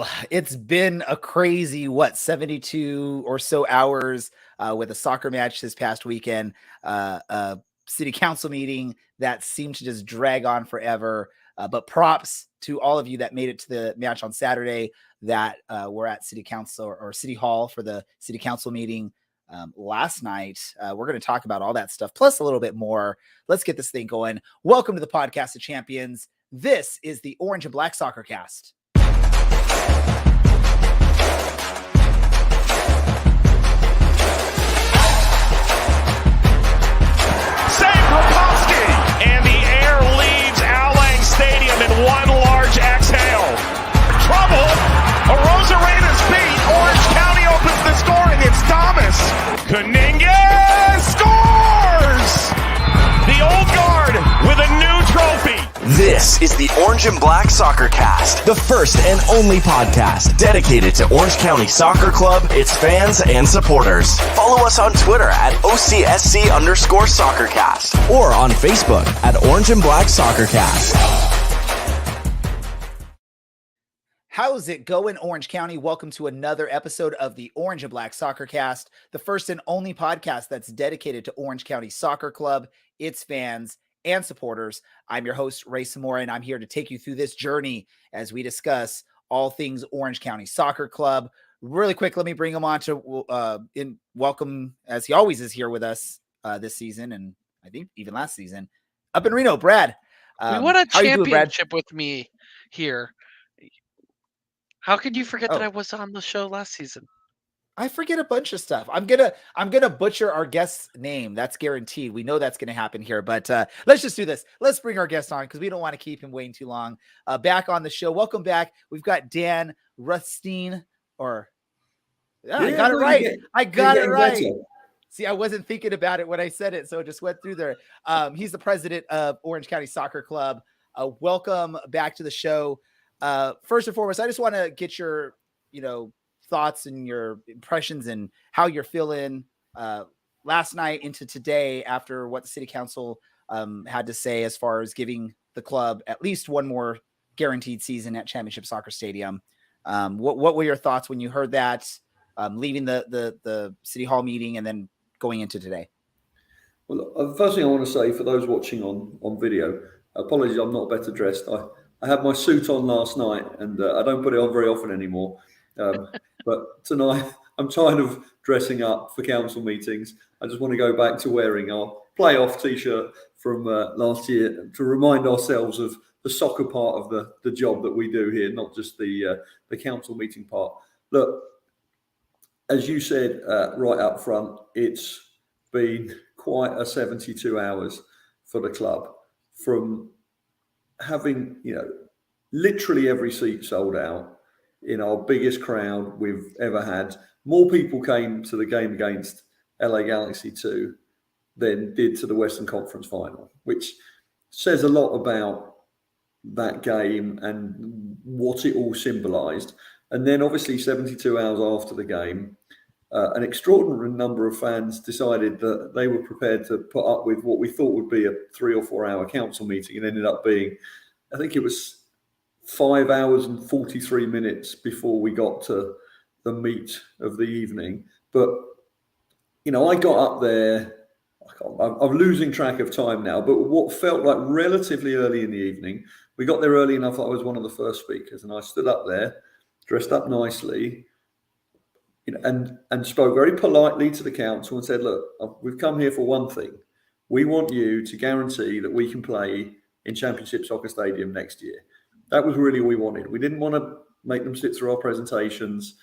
Well, it's been a crazy, 72 or so hours with a soccer match this past weekend, a city council meeting that seemed to just drag on forever. But props to all of you that made it to the match on Saturday that were at city council or city hall for the city council meeting last night. We're going to talk about all that stuff, plus a little bit more. Let's get this thing going. Welcome to the Podcast of Champions. This is the Orange and Black Soccer Cast. And the air leaves Allang Stadium in one large exhale. Trouble. Arozarena's beat. Orange County opens the scoring. It's Thomas. Kuninga scores! The old guard with a new trophy. This is the Orange and Black Soccer Cast, the first and only podcast dedicated to Orange County Soccer Club, its fans, and supporters. Follow us on Twitter at OCSC_SoccerCast or on Facebook at Orange and Black Soccer Cast. How's it going, Orange County? Welcome to another episode of the Orange and Black Soccer Cast, the first and only podcast that's dedicated to Orange County Soccer Club, its fans, and supporters. I'm your host, Ray Samora, and I'm here to take you through this journey as we discuss all things Orange County Soccer Club. Really quick, let me bring him on to welcome, as he always is here with us this season, and I think even last season, up in Reno, Brad. We won a championship with me here. How could you forget that I was on the show last season? I forget a bunch of stuff. I'm gonna butcher our guest's name. That's guaranteed. We know that's gonna happen here. But let's just do this. Let's bring our guest on because we don't want to keep him waiting too long. Back on the show. Welcome back. We've got Dan Rustine. I got it right. I got it right. Better. See, I wasn't thinking about it when I said it, so it just went through there. He's the president of Orange County Soccer Club. Welcome back to the show. First and foremost, I just want to get your, thoughts and your impressions and how you're feeling last night into today after what the city council had to say as far as giving the club at least one more guaranteed season at Championship Soccer Stadium. What were your thoughts when you heard that, leaving the city hall meeting and then going into today? Well, the first thing I want to say for those watching on video, apologies, I'm not better dressed. I had my suit on last night and I don't put it on very often anymore. But tonight, I'm tired of dressing up for council meetings. I just want to go back to wearing our playoff T-shirt from last year to remind ourselves of the soccer part of the job that we do here, not just the council meeting part. Look, as you said right up front, it's been quite a 72 hours for the club from having, literally every seat sold out in our biggest crowd we've ever had. More people came to the game against LA Galaxy 2 than did to the Western Conference final, which says a lot about that game and what it all symbolised. And then obviously 72 hours after the game, an extraordinary number of fans decided that they were prepared to put up with what we thought would be a 3 or 4 hour council meeting and ended up being, I think it was 5 hours and 43 minutes before we got to the meat of the evening. But, I got up there, I'm losing track of time now, but what felt like relatively early in the evening, we got there early enough that I was one of the first speakers, and I stood up there, dressed up nicely, and spoke very politely to the council and said, look, we've come here for one thing. We want you to guarantee that we can play in Championship Soccer Stadium next year. That was really what we wanted. We didn't want to make them sit through our presentations.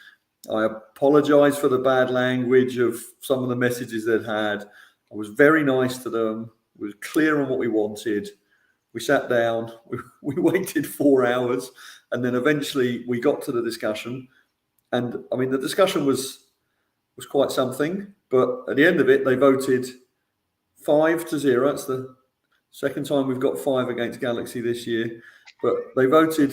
I apologise for the bad language of some of the messages they'd had. I was very nice to them. We were clear on what we wanted. We sat down. We waited 4 hours. And then eventually we got to the discussion. And, the discussion was quite something. But at the end of it, they voted 5-0. It's the second time we've got 5 against Galaxy this year. But they voted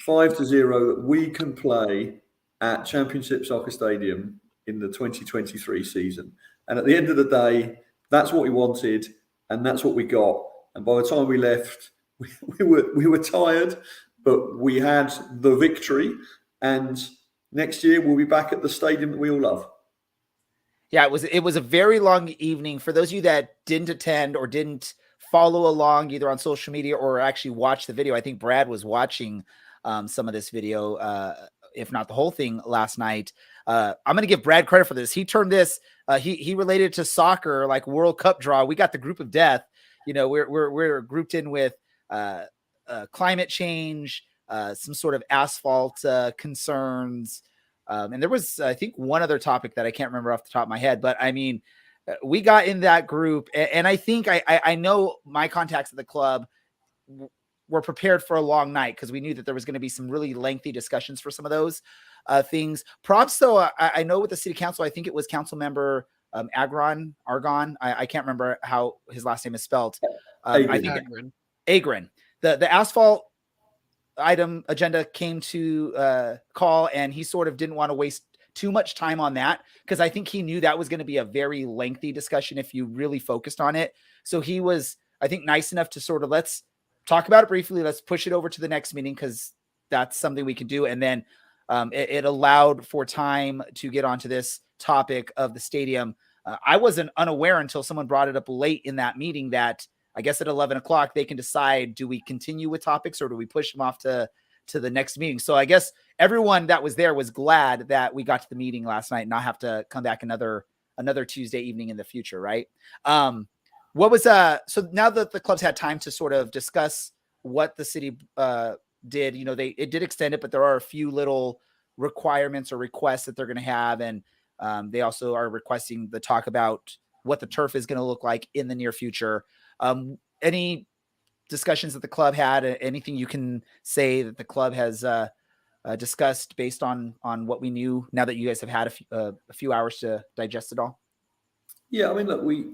5-0 that we can play at Championship Soccer Stadium in the 2023 season. And at the end of the day, that's what we wanted and that's what we got. And by the time we left, we were tired, but we had the victory. And next year we'll be back at the stadium that we all love. Yeah, it was a very long evening. For those of you that didn't attend or didn't follow along either on social media or actually watch the video, I think Brad was watching some of this video, if not the whole thing last night. I'm going to give Brad credit for this. He turned this, he related it to soccer, like World Cup draw. We got the group of death. You know, we're grouped in with climate change, some sort of asphalt concerns. And there was, I think, one other topic that I can't remember off the top of my head, but I mean, we got in that group, and I think I know my contacts at the club were prepared for a long night because we knew that there was going to be some really lengthy discussions for some of those things. Props, though, I know with the city council, I think it was council member Argon. I can't remember how his last name is spelled. I think Agrin. The asphalt item agenda came to call, and he sort of didn't want to waste too much time on that because I think he knew that was going to be a very lengthy discussion if you really focused on it. So he was, I think, nice enough to sort of, let's talk about it briefly. Let's push it over to the next meeting because that's something we can do. And then it allowed for time to get onto this topic of the stadium. I wasn't unaware until someone brought it up late in that meeting that I guess at 11 o'clock, they can decide, do we continue with topics or do we push them off to the next meeting? So I guess everyone that was there was glad that we got to the meeting last night and not have to come back another Tuesday evening in the future. Right. What was, so now that the clubs had time to sort of discuss what the city did, you know, it did extend it, but there are a few little requirements or requests that they're going to have. And they also are requesting the talk about what the turf is going to look like in the near future. Any discussions that the club had, anything you can say that the club has discussed based on what we knew now that you guys have had a few hours to digest it all? Yeah, I mean, look, we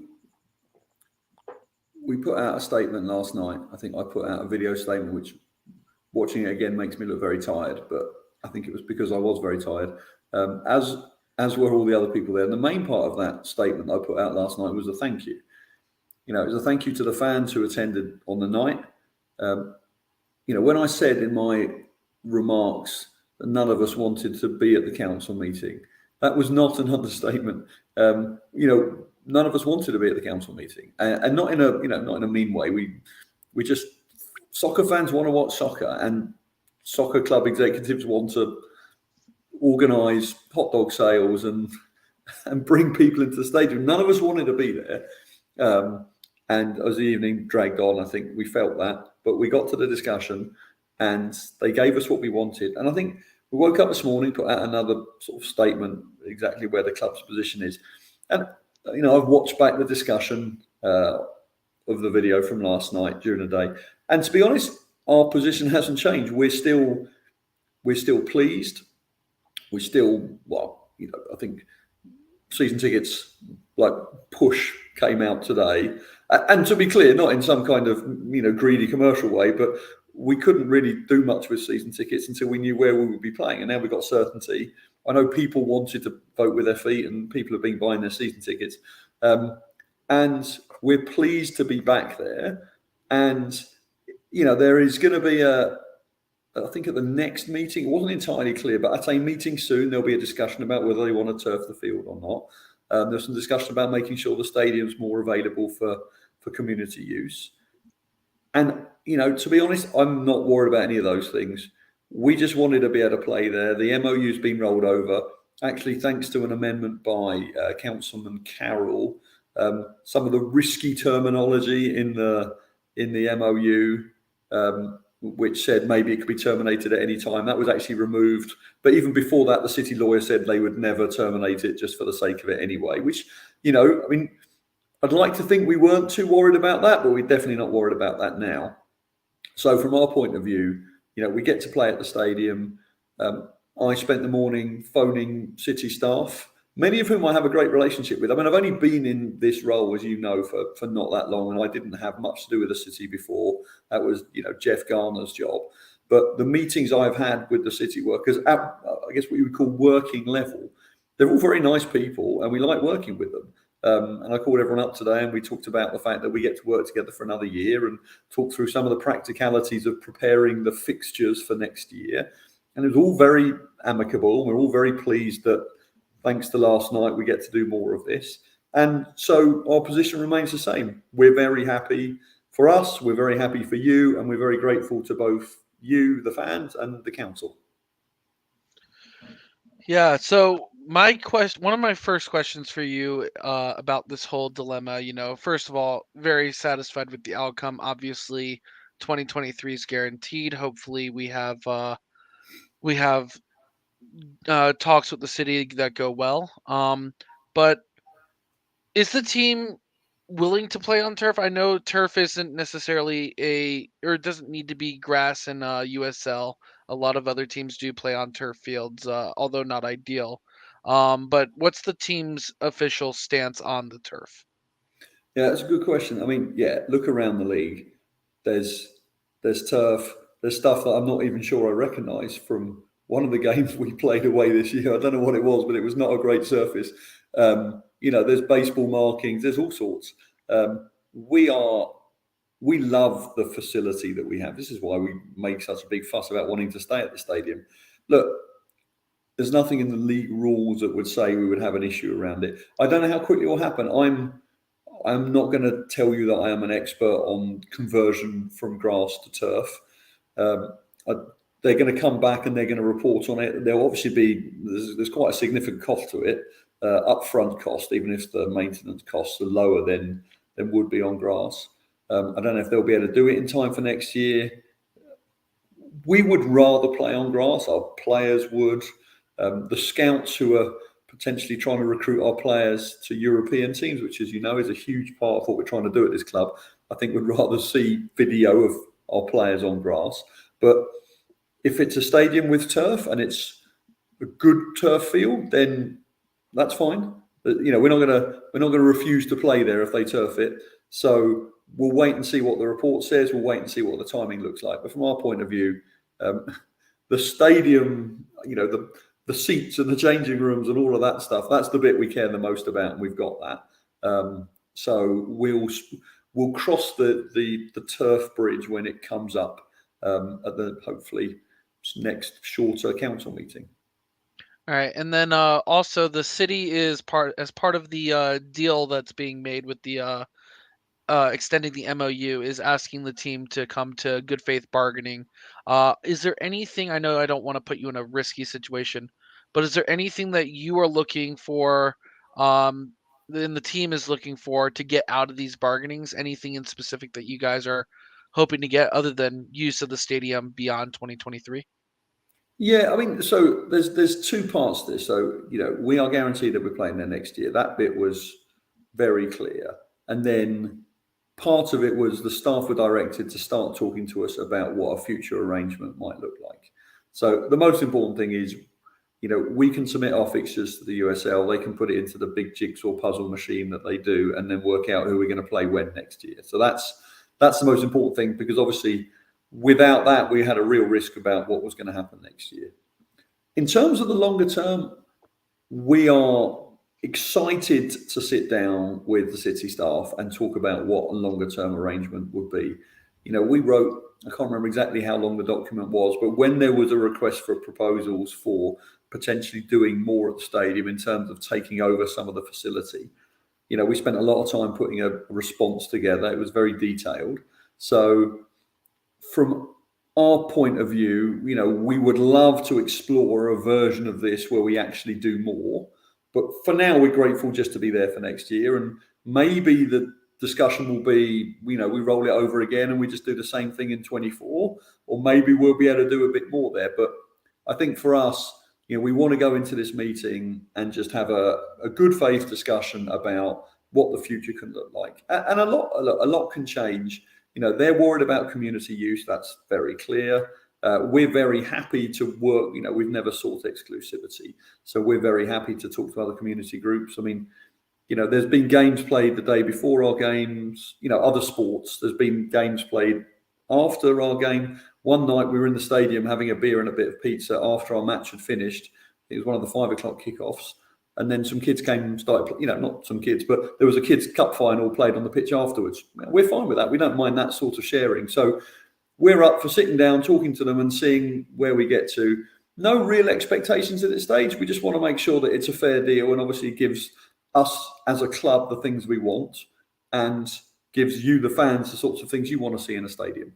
put out a statement last night. I think I put out a video statement, which watching it again makes me look very tired, but I think it was because I was very tired, as were all the other people there. And the main part of that statement I put out last night was a thank you. You know, it was a thank you to the fans who attended on the night. You know, when I said in my remarks that none of us wanted to be at the council meeting, that was not an understatement. You know, none of us wanted to be at the council meeting, and not in a mean way. We just, soccer fans want to watch soccer, and soccer club executives want to organise hot dog sales and bring people into the stadium. None of us wanted to be there. And as the evening dragged on, I think we felt that, but we got to the discussion and they gave us what we wanted. And I think we woke up this morning, put out another sort of statement, exactly where the club's position is. And, you know, I've watched back the discussion of the video from last night during the day. And to be honest, our position hasn't changed. We're still pleased. We're still, well, you know, I think season tickets like push came out today, and to be clear, not in some kind of, you know, greedy commercial way, but we couldn't really do much with season tickets until we knew where we would be playing, and now we've got certainty. I know people wanted to vote with their feet, and people have been buying their season tickets, and we're pleased to be back there. And you know, there is going to be I think at the next meeting, it wasn't entirely clear, but at a meeting soon, there'll be a discussion about whether they want to turf the field or not. There's some discussion about making sure the stadium's more available for community use. And, you know, to be honest, I'm not worried about any of those things. We just wanted to be able to play there. The MOU's been rolled over, actually, thanks to an amendment by Councilman Carroll. Some of the risky terminology in the MOU, which said maybe it could be terminated at any time, that was actually removed. But even before that, the city lawyer said they would never terminate it just for the sake of it anyway, which, you know, I mean, I'd like to think we weren't too worried about that, but we're definitely not worried about that now. So from our point of view, you know, we get to play at the stadium. I spent the morning phoning city staff, many of whom I have a great relationship with. I mean, I've only been in this role, as you know, for not that long, and I didn't have much to do with the city before. That was, you know, Jeff Garner's job. But the meetings I've had with the city workers at, I guess what you would call working level, they're all very nice people, and we like working with them. And I called everyone up today, and we talked about the fact that we get to work together for another year and talk through some of the practicalities of preparing the fixtures for next year. it was all very amicable. We're all very pleased that thanks to last night, we get to do more of this. And so our position remains the same. We're very happy for us. We're very happy for you. And we're very grateful to both you, the fans, and the council. Yeah. So one of my first questions for you about this whole dilemma, first of all, very satisfied with the outcome. Obviously, 2023 is guaranteed. Hopefully we have talks with the city that go well. But is the team willing to play on turf? I know turf isn't necessarily or it doesn't need to be grass in USL. A lot of other teams do play on turf fields, although not ideal. But what's the team's official stance on the turf? Yeah, that's a good question. I mean, yeah, look around the league. There's turf. There's stuff that I'm not even sure I recognise from one of the games we played away this year. I don't know what it was, but it was not a great surface. There's baseball markings. There's all sorts. We love the facility that we have. This is why we make such a big fuss about wanting to stay at the stadium. Look, there's nothing in the league rules that would say we would have an issue around it. I don't know how quickly it will happen. I'm not going to tell you that I am an expert on conversion from grass to turf. They're going to come back and they're going to report on it. There'll obviously there's quite a significant cost to it, upfront cost, even if the maintenance costs are lower than would be on grass. I don't know if they'll be able to do it in time for next year. We would rather play on grass. Our players would. The scouts who are potentially trying to recruit our players to European teams, which, as you know, is a huge part of what we're trying to do at this club, I think would rather see video of our players on grass. But if it's a stadium with turf and it's a good turf field, then that's fine. But, we're not going to refuse to play there if they turf it. So we'll wait and see what the report says. We'll wait and see what the timing looks like. But from our point of view, the stadium, the seats and the changing rooms and all of that stuff, that's the bit we care the most about, and we've got that. So we'll cross the turf bridge when it comes up at the hopefully next shorter council meeting. All right, and then also the city is part of the deal that's being made with the extending the MOU, is asking the team to come to good faith bargaining. Is there anything, I know I don't want to put you in a risky situation, but is there anything that you are looking for, then the team is looking for, to get out of these bargainings? Anything in specific that you guys are hoping to get other than use of the stadium beyond 2023? Yeah, I mean, so there's two parts to this. So, we are guaranteed that we're playing there next year. That bit was very clear. And then part of it was the staff were directed to start talking to us about what a future arrangement might look like. So the most important thing is, we can submit our fixtures to the USL. They can put it into the big jigsaw puzzle machine that they do, and then work out who we're going to play when next year. So that's the most important thing, because obviously without that, we had a real risk about what was going to happen next year. In terms of the longer term, we are excited to sit down with the city staff and talk about what a longer term arrangement would be. We wrote, I can't remember exactly how long the document was, but when there was a request for proposals for potentially doing more at the stadium in terms of taking over some of the facility, we spent a lot of time putting a response together. It was very detailed. So from our point of view, we would love to explore a version of this where we actually do more. But for now, we're grateful just to be there for next year. And maybe the discussion will be, we roll it over again and we just do the same thing in 24, or maybe we'll be able to do a bit more there. But I think for us, we want to go into this meeting and just have a good faith discussion about what the future can look like. And a lot can change. They're worried about community use. That's very clear. We're very happy to work. We've never sought exclusivity. So we're very happy to talk to other community groups. I mean, there's been games played the day before our games, other sports. There's been games played after our game. One night we were in the stadium having a beer and a bit of pizza after our match had finished. It was one of the 5 o'clock kickoffs. And then some kids came and started, not some kids, but there was a kids' cup final played on the pitch afterwards. We're fine with that. We don't mind that sort of sharing. So we're up for sitting down, talking to them and seeing where we get to. no real expectations at this stage. We just want to make sure that it's a fair deal, and obviously gives us as a club the things we want, and gives you, the fans, the sorts of things you want to see in a stadium.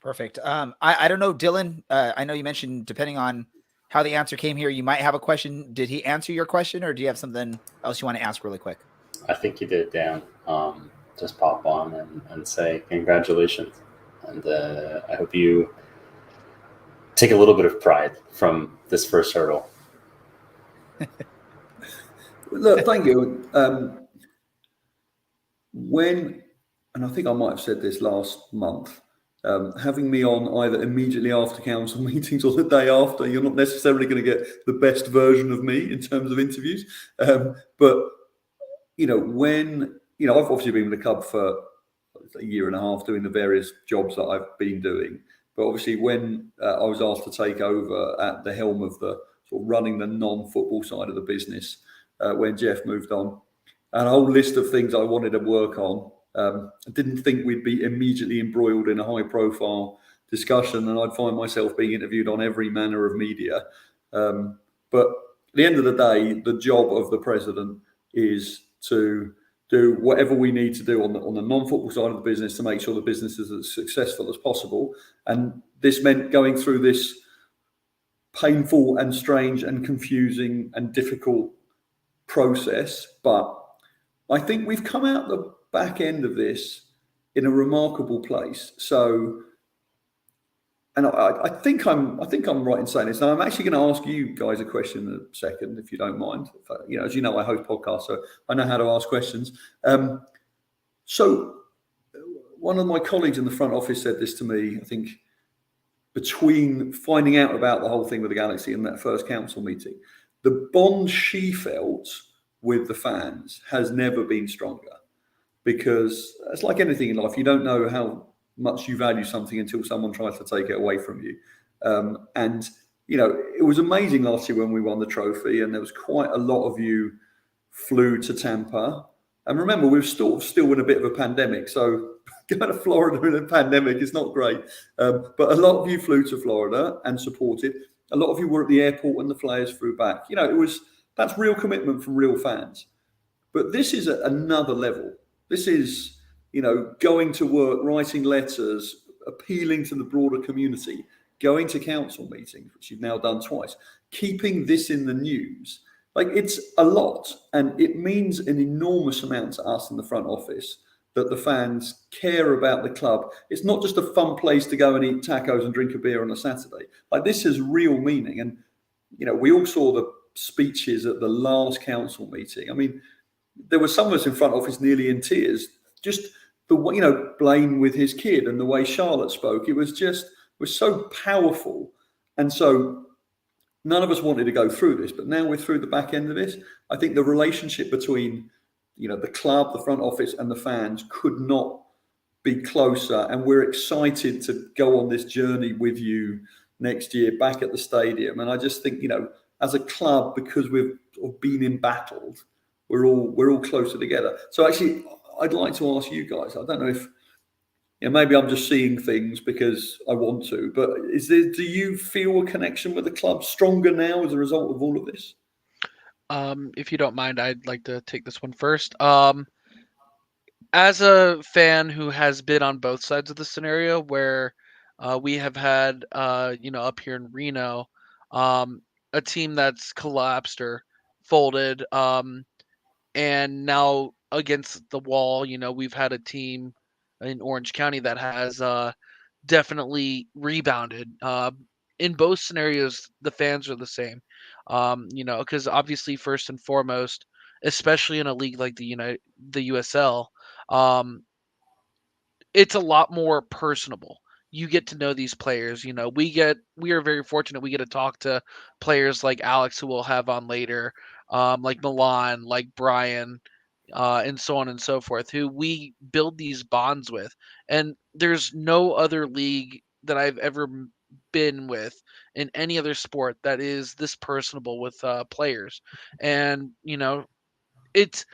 Perfect. I don't know, Dylan. I know you mentioned depending on how the answer came here, you might have a question. Did he answer your question, or do you have something else you want to ask really quick? I think you did, Dan. Just pop on and say congratulations. And I hope you take a little bit of pride from this first hurdle. Look, thank you. And I think I might have said this last month, having me on either immediately after council meetings or the day after, you're not necessarily going to get the best version of me in terms of interviews. But, I've obviously been with the club for a year and a half doing the various jobs that I've been doing. But obviously when I was asked to take over at the helm of the sort of running the non-football side of the business, when Jeff moved on, and a whole list of things I wanted to work on. I didn't think we'd be immediately embroiled in a high-profile discussion, and I'd find myself being interviewed on every manner of media. But at the end of the day, the job of the president is to do whatever we need to do on the non-football side of the business to make sure the business is as successful as possible. And this meant going through this painful and strange and confusing and difficult process. But I think we've come out the back end of this in a remarkable place. So, and I think I'm right in saying this. Now, I'm actually going to ask you guys a question in a second, if you don't mind. As you know, I host podcasts, so I know how to ask questions. So, one of my colleagues in the front office said this to me, I think, between finding out about the whole thing with the Galaxy and that first council meeting. The bond she felt with the fans has never been stronger, because it's like anything in life. You don't know how much you value something until someone tries to take it away from you. And it was amazing last year when we won the trophy, and there was quite a lot of you flew to Tampa. And remember, we're still in a bit of a pandemic, so going to Florida in a pandemic is not great. But a lot of you flew to Florida and supported. A lot of you were at the airport when the Flyers flew back. That's real commitment from real fans. But this is at another level. This is, going to work, writing letters, appealing to the broader community, going to council meetings, which you've now done twice, keeping this in the news. Like, it's a lot, and it means an enormous amount to us in the front office that the fans care about the club. It's not just a fun place to go and eat tacos and drink a beer on a Saturday. Like, this has real meaning. And, we all saw the speeches at the last council meeting. I mean, there were some of us in front office nearly in tears. Just the way, Blaine with his kid and the way Charlotte spoke, it was so powerful. And so none of us wanted to go through this, but now we're through the back end of this. I think the relationship between, the club, the front office and the fans could not be closer. And we're excited to go on this journey with you next year back at the stadium. And I just think, as a club, because we've been embattled, we're all closer together. So actually, I'd like to ask you guys, I don't know if, maybe I'm just seeing things because I want to, but do you feel a connection with the club stronger now as a result of all of this? If you don't mind, I'd like to take this one first. As a fan who has been on both sides of the scenario, where we have had, up here in Reno, a team that's collapsed or folded, and now against the wall, we've had a team in Orange County that has definitely rebounded. In both scenarios, the fans are the same, because obviously, first and foremost, especially in a league like the USL, it's a lot more personable. You get to know these players. We are very fortunate. We get to talk to players like Alex, who we'll have on later, like Milan, like Brian, and so on and so forth, who we build these bonds with. And there's no other league that I've ever been with in any other sport that is this personable with players. And it's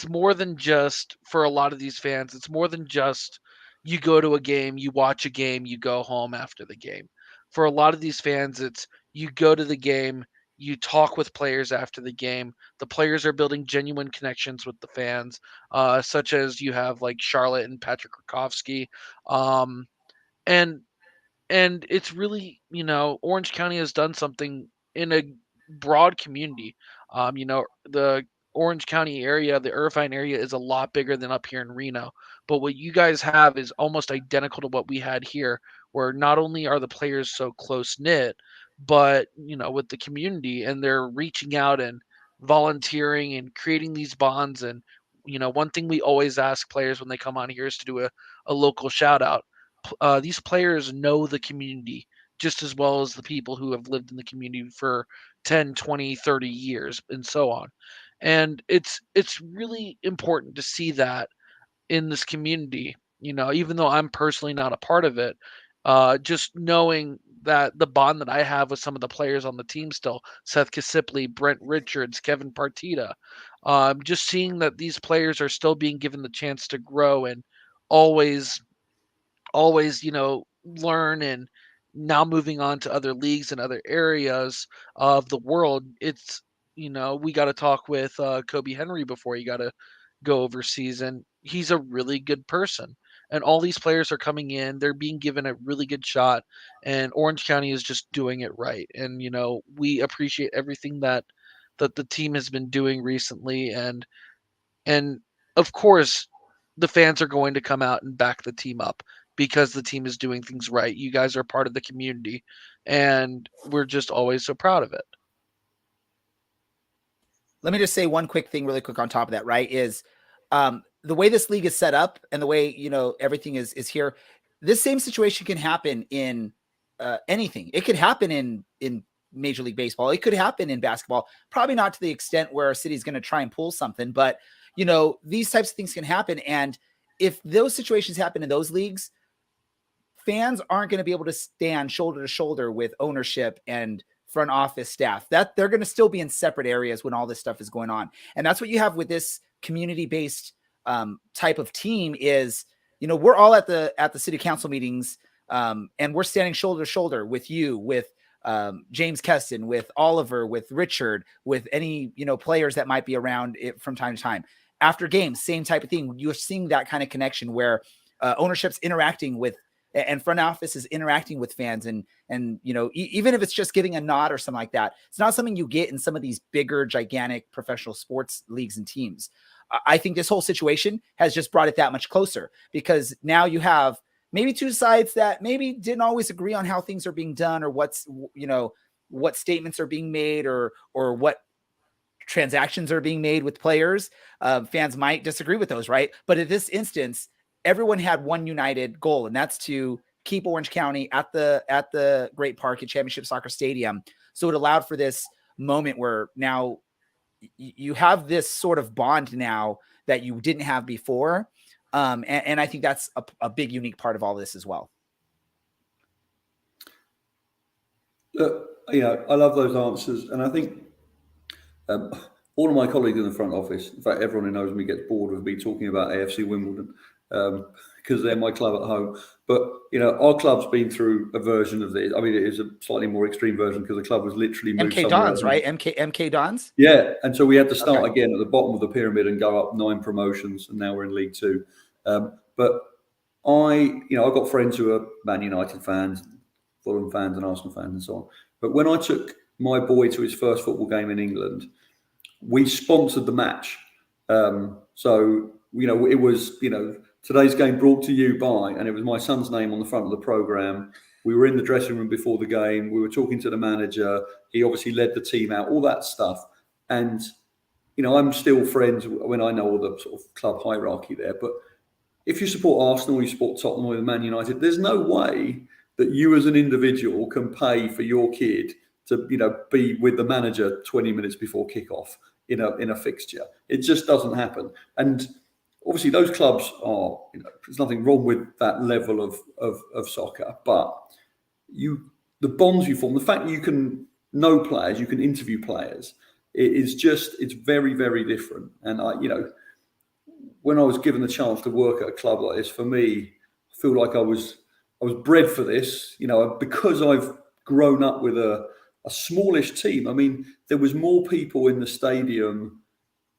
more than just, for a lot of these fans, it's more than just you go to a game, you watch a game, you go home after the game. For a lot of these fans, it's you go to the game, you talk with players after the game. The players are building genuine connections with the fans, such as you have like Charlotte and Patrick Rakowski. Um, and and it's really, Orange County has done something in a broad community. The Orange County area, the Irvine area, is a lot bigger than up here in Reno. But what you guys have is almost identical to what we had here, where not only are the players so close knit, but with the community, and they're reaching out and volunteering and creating these bonds. And one thing we always ask players when they come on here is to do a local shout out. These players know the community just as well as the people who have lived in the community for 10, 20, 30 years and so on. And it's really important to see that in this community, even though I'm personally not a part of it. Just knowing that the bond that I have with some of the players on the team still, Seth Kasipley, Brent Richards, Kevin Partita, just seeing that these players are still being given the chance to grow and always, learn, and now moving on to other leagues and other areas of the world. It's, we got to talk with Kobe Henry before you got to go overseas, and he's a really good person. And all these players are coming in, they're being given a really good shot, and Orange County is just doing it right. And, we appreciate everything that the team has been doing recently. And of course, the fans are going to come out and back the team up because the team is doing things right. You guys are part of the community, and we're just always so proud of it. Let me just say one quick thing really quick on top of that, right? Is the way this league is set up and the way, everything is here, this same situation can happen in anything. It could happen in Major League Baseball. It could happen in basketball, probably not to the extent where a city's going to try and pull something, but these types of things can happen. And if those situations happen in those leagues, fans aren't going to be able to stand shoulder to shoulder with ownership and front office staff. That they're going to still be in separate areas when all this stuff is going on. And that's what you have with this community-based type of team is, we're all at the city council meetings, and we're standing shoulder to shoulder with you, with James Keston, with Oliver, with Richard, with any, players that might be around it from time to time. After games, same type of thing. You're seeing that kind of connection where ownership's interacting with, and front office is interacting with fans. And even if it's just giving a nod or something like that, it's not something you get in some of these bigger, gigantic professional sports leagues and teams. I think this whole situation has just brought it that much closer, because now you have maybe two sides that maybe didn't always agree on how things are being done, or what statements are being made, or what transactions are being made with players. Fans might disagree with those, right? But in this instance, everyone had one united goal, and that's to keep Orange County at the Great Park and Championship Soccer Stadium. So it allowed for this moment where now you have this sort of bond now that you didn't have before. And I think that's a big, unique part of all this as well. I love those answers. And I think all of my colleagues in the front office, in fact, everyone who knows me gets bored of me talking about AFC Wimbledon because they're my club at home. But, our club's been through a version of this. I mean, it is a slightly more extreme version because the club was literally moved MK Dons, right? MK Dons? Yeah. And so we had to start again at the bottom of the pyramid and go up 9 promotions, and now we're in League Two. But I've got friends who are Man United fans, Fulham fans and Arsenal fans and so on. But when I took my boy to his first football game in England, we sponsored the match. So, it was, today's game brought to you by, and it was my son's name on the front of the programme. We were in the dressing room before the game. We were talking to the manager. He obviously led the team out, all that stuff. And, I'm still friends when I know all the sort of club hierarchy there. But if you support Arsenal, you support Tottenham or Man United, there's no way that you as an individual can pay for your kid to, be with the manager 20 minutes before kickoff in a fixture. It just doesn't happen. And obviously those clubs are, there's nothing wrong with that level of soccer, but the bonds you form, the fact you can know players, you can interview players, it's very, very different. And when I was given the chance to work at a club like this, for me, feel like I was bred for this, because I've grown up with a smallish team. I mean, there was more people in the stadium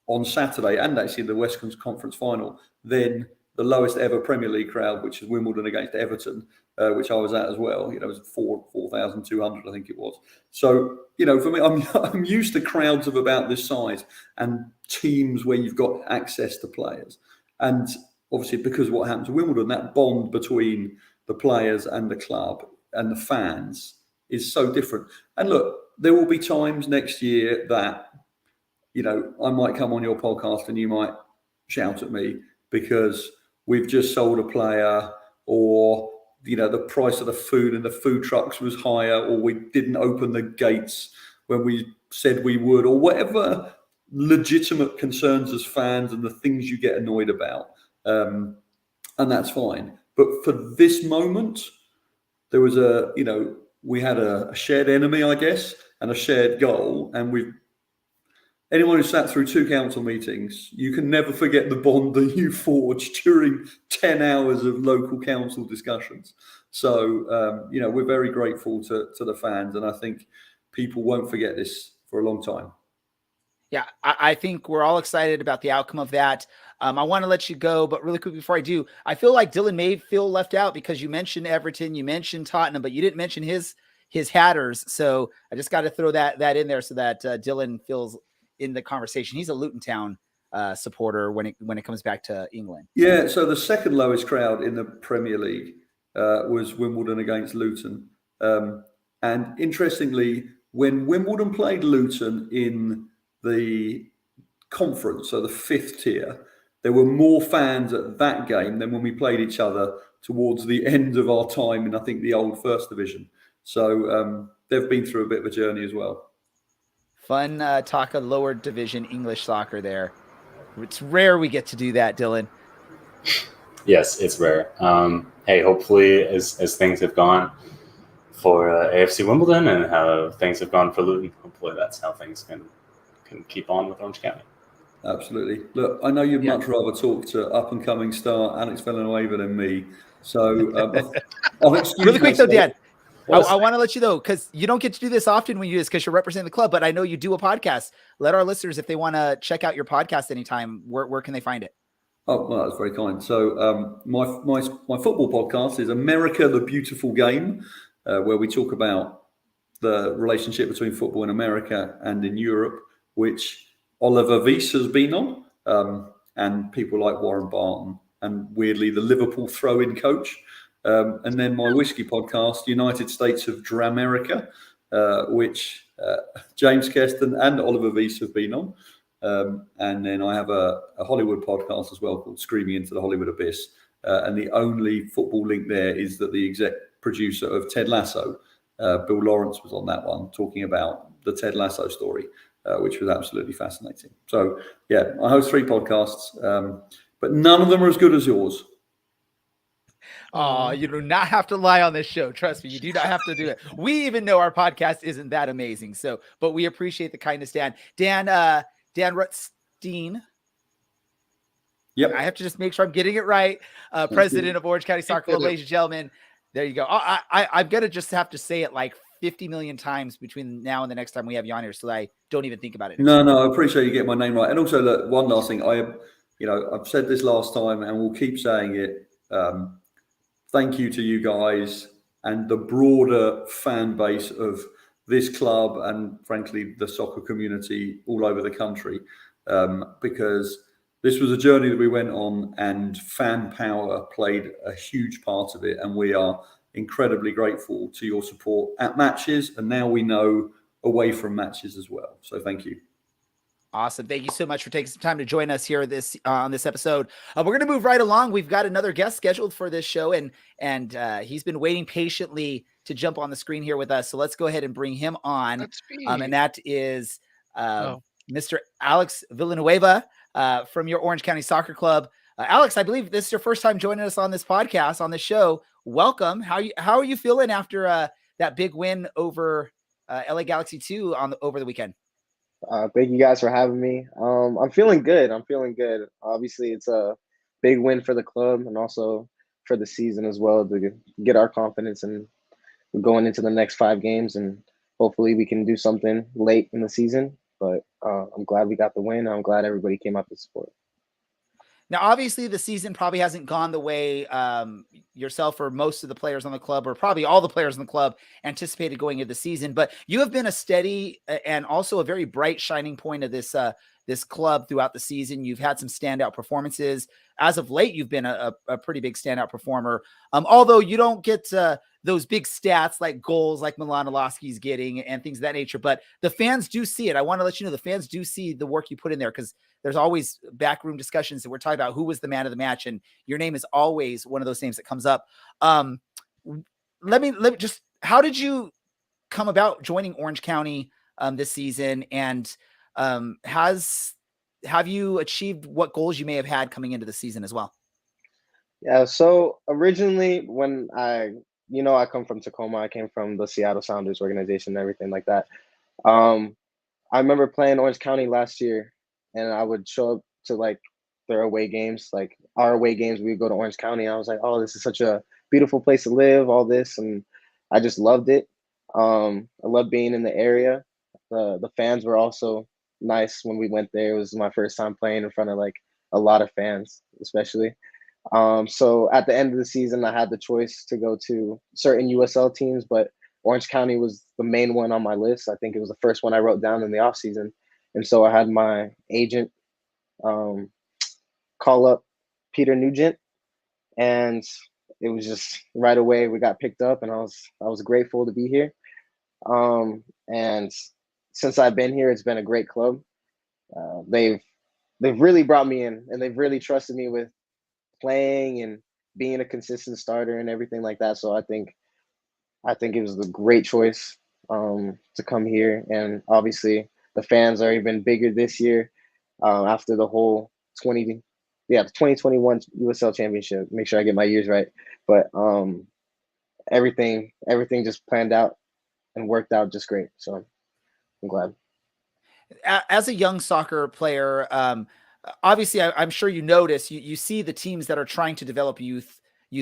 on Saturday and actually the West Conference final than the lowest ever Premier League crowd, which is Wimbledon against Everton, which I was at as well. It was 4,200, I think it was. So, for me, I'm used to crowds of about this size and teams where you've got access to players. And obviously, because of what happened to Wimbledon, that bond between the players and the club and the fans is so different. And look, there will be times next year that, I might come on your podcast and you might shout at me because we've just sold a player, or, the price of the food and the food trucks was higher, or we didn't open the gates when we said we would, or whatever legitimate concerns as fans and the things you get annoyed about. And that's fine. But for this moment, there was we had a shared enemy, I guess, and a shared goal. And anyone who sat through 2 council meetings, you can never forget the bond that you forged during 10 hours of local council discussions. So, we're very grateful to the fans, and I think people won't forget this for a long time. Yeah, I think we're all excited about the outcome of that. I want to let you go, but really quick before I do, I feel like Dylan may feel left out because you mentioned Everton, you mentioned Tottenham, but you didn't mention his Hatters. So I just got to throw that in there so that Dylan feels in the conversation. He's a Luton Town supporter when it comes back to England. Yeah, so the second lowest crowd in the Premier League was Wimbledon against Luton. And interestingly, when Wimbledon played Luton in the conference, so the 5th tier, there were more fans at that game than when we played each other towards the end of our time in, I think, the old First Division. So they've been through a bit of a journey as well. Fun talk of lower division English soccer there. It's rare we get to do that, Dylan. Yes, it's rare. Hey, hopefully as things have gone for AFC Wimbledon and how things have gone for Luton, hopefully that's how things can keep on with Orange County. Absolutely. Look, I know you'd much rather talk to up-and-coming star Alex Villanueva than me. So I'll excuse really quick, though, Dan. I want to let you know, because you don't get to do this often when you do this because you're representing the club, but I know you do a podcast. Let our listeners, if they want to check out your podcast anytime, where can they find it? Oh, well, that's very kind. So my football podcast is America, the Beautiful Game, where we talk about the relationship between football in America and in Europe, which Oliver Wiese has been on, and people like Warren Barton, and weirdly, the Liverpool throw-in coach. And then my whiskey podcast, United States of Dramerica, which James Keston and Oliver Wiese have been on. And then I have a Hollywood podcast as well called Screaming into the Hollywood Abyss. And the only football link there is that the exec producer of Ted Lasso, Bill Lawrence, was on that one talking about the Ted Lasso story, which was absolutely fascinating. So, yeah, I host 3 podcasts, but none of them are as good as yours. Oh, you do not have to lie on this show. Trust me, you do not have to do it. We even know our podcast isn't that amazing. So, but we appreciate the kindness, Dan. Dan Rutstein. Yep. I have to just make sure I'm getting it right. President of Orange County Soccer Club, ladies and gentlemen. There you go. I'm going to just have to say it like 50 million times between now and the next time we have you on here so that I don't even think about it. No, I appreciate you getting my name right. And also, look, one last thing. I've said this last time and we'll keep saying it. Thank you to you guys and the broader fan base of this club and, frankly, the soccer community all over the country, because this was a journey that we went on and fan power played a huge part of it. And we are incredibly grateful to your support at matches. And now we know away from matches as well. So thank you. Awesome. Thank you so much for taking some time to join us here on this episode. We're going to move right along. We've got another guest scheduled for this show, and he's been waiting patiently to jump on the screen here with us. So let's go ahead and bring him on. That's me. And that is Mr. Alex Villanueva from your Orange County Soccer Club. Alex, I believe this is your first time joining us on this podcast, on this show. Welcome. How are you feeling after that big win over LA Galaxy 2 over the weekend? Thank you guys for having me. I'm feeling good. Obviously, it's a big win for the club and also for the season as well to get our confidence and going into the next 5 games, and hopefully we can do something late in the season. But I'm glad we got the win. I'm glad everybody came out to support. Now, obviously, the season probably hasn't gone the way yourself or most of the players on the club, or probably all the players in the club, anticipated going into the season. But you have been a steady and also a very bright shining point of this club throughout the season. You've had some standout performances. As of late, you've been a pretty big standout performer. Although you don't get those big stats like goals like Milan Olowski's getting and things of that nature. But the fans do see it. I want to let you know the fans do see the work you put in there, because there's always backroom discussions that we're talking about who was the man of the match, and your name is always one of those names that comes up. Let me just, how did you come about joining Orange County this season, and have you achieved what goals you may have had coming into the season as well? Yeah, so originally when I come from Tacoma, I came from the Seattle Sounders organization and everything like that. I remember playing Orange County last year, and I would show up to like their away games, like our away games. We would go to Orange County. I was like, oh, this is such a beautiful place to live, all this, and I just loved it. I loved being in the area. The fans were also nice when we went there. It was my first time playing in front of like a lot of fans, especially. So at the end of the season, I had the choice to go to certain USL teams, but Orange County was the main one on my list. I think it was the first one I wrote down in the off season. And so I had my agent call up Peter Nugent, and it was just right away we got picked up, and I was grateful to be here. And since I've been here, it's been a great club. They've really brought me in, and they've really trusted me with playing and being a consistent starter and everything like that. So I think it was a great choice to come here, and obviously the fans are even bigger this year after the whole 2021 USL Championship. Make sure I get my years right, but everything just planned out and worked out just great. So I'm glad. As a young soccer player, obviously, I'm sure you notice, you see the teams that are trying to develop youth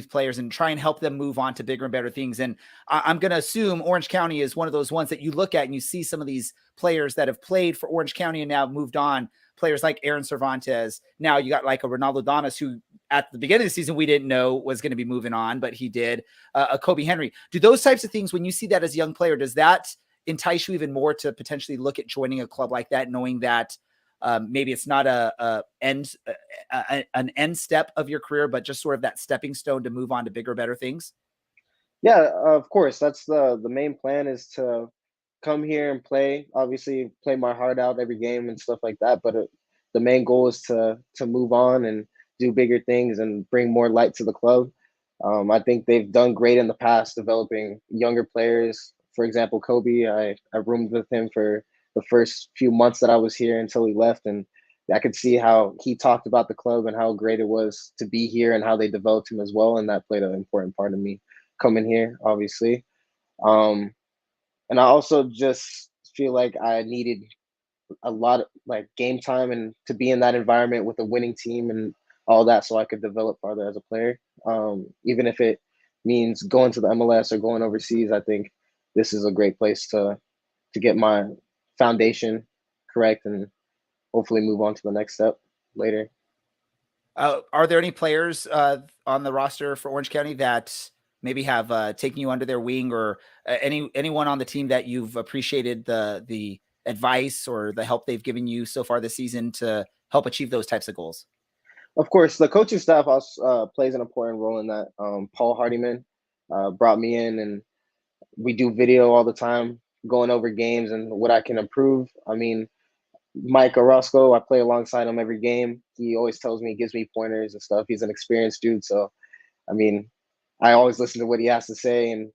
players and try and help them move on to bigger and better things. And I'm going to assume Orange County is one of those ones that you look at and you see some of these players that have played for Orange County and now moved on. Players like Aaron Cervantes. Now you got like a Ronaldo Donis, who at the beginning of the season we didn't know was going to be moving on, but he did. A Kobe Henry. Do those types of things, when you see that as a young player, does that entice you even more to potentially look at joining a club like that, knowing that maybe it's not an end step of your career, but just sort of that stepping stone to move on to bigger, better things? Yeah, of course. That's the main plan, is to come here and play. Obviously, play my heart out every game and stuff like that. But the main goal is to move on and do bigger things and bring more light to the club. I think they've done great in the past developing younger players. For example, Kobe, I roomed with him for the first few months that I was here until he left, and I could see how he talked about the club and how great it was to be here and how they developed him as well. And that played an important part of me coming here, obviously. And I also just feel like I needed a lot of like game time and to be in that environment with a winning team and all that, so I could develop farther as a player. Even if it means going to the MLS or going overseas, I think this is a great place to get my foundation correct and hopefully move on to the next step later. Are there any players on the roster for Orange County that maybe have taken you under their wing, or anyone on the team that you've appreciated the advice or the help they've given you so far this season to help achieve those types of goals? Of course, the coaching staff also plays an important role in that. Paul Hardiman brought me in, and we do video all the time, going over games and what I can improve. I mean, Mike Orozco, I play alongside him every game. He always tells me, gives me pointers and stuff. He's an experienced dude. So, I mean, I always listen to what he has to say. And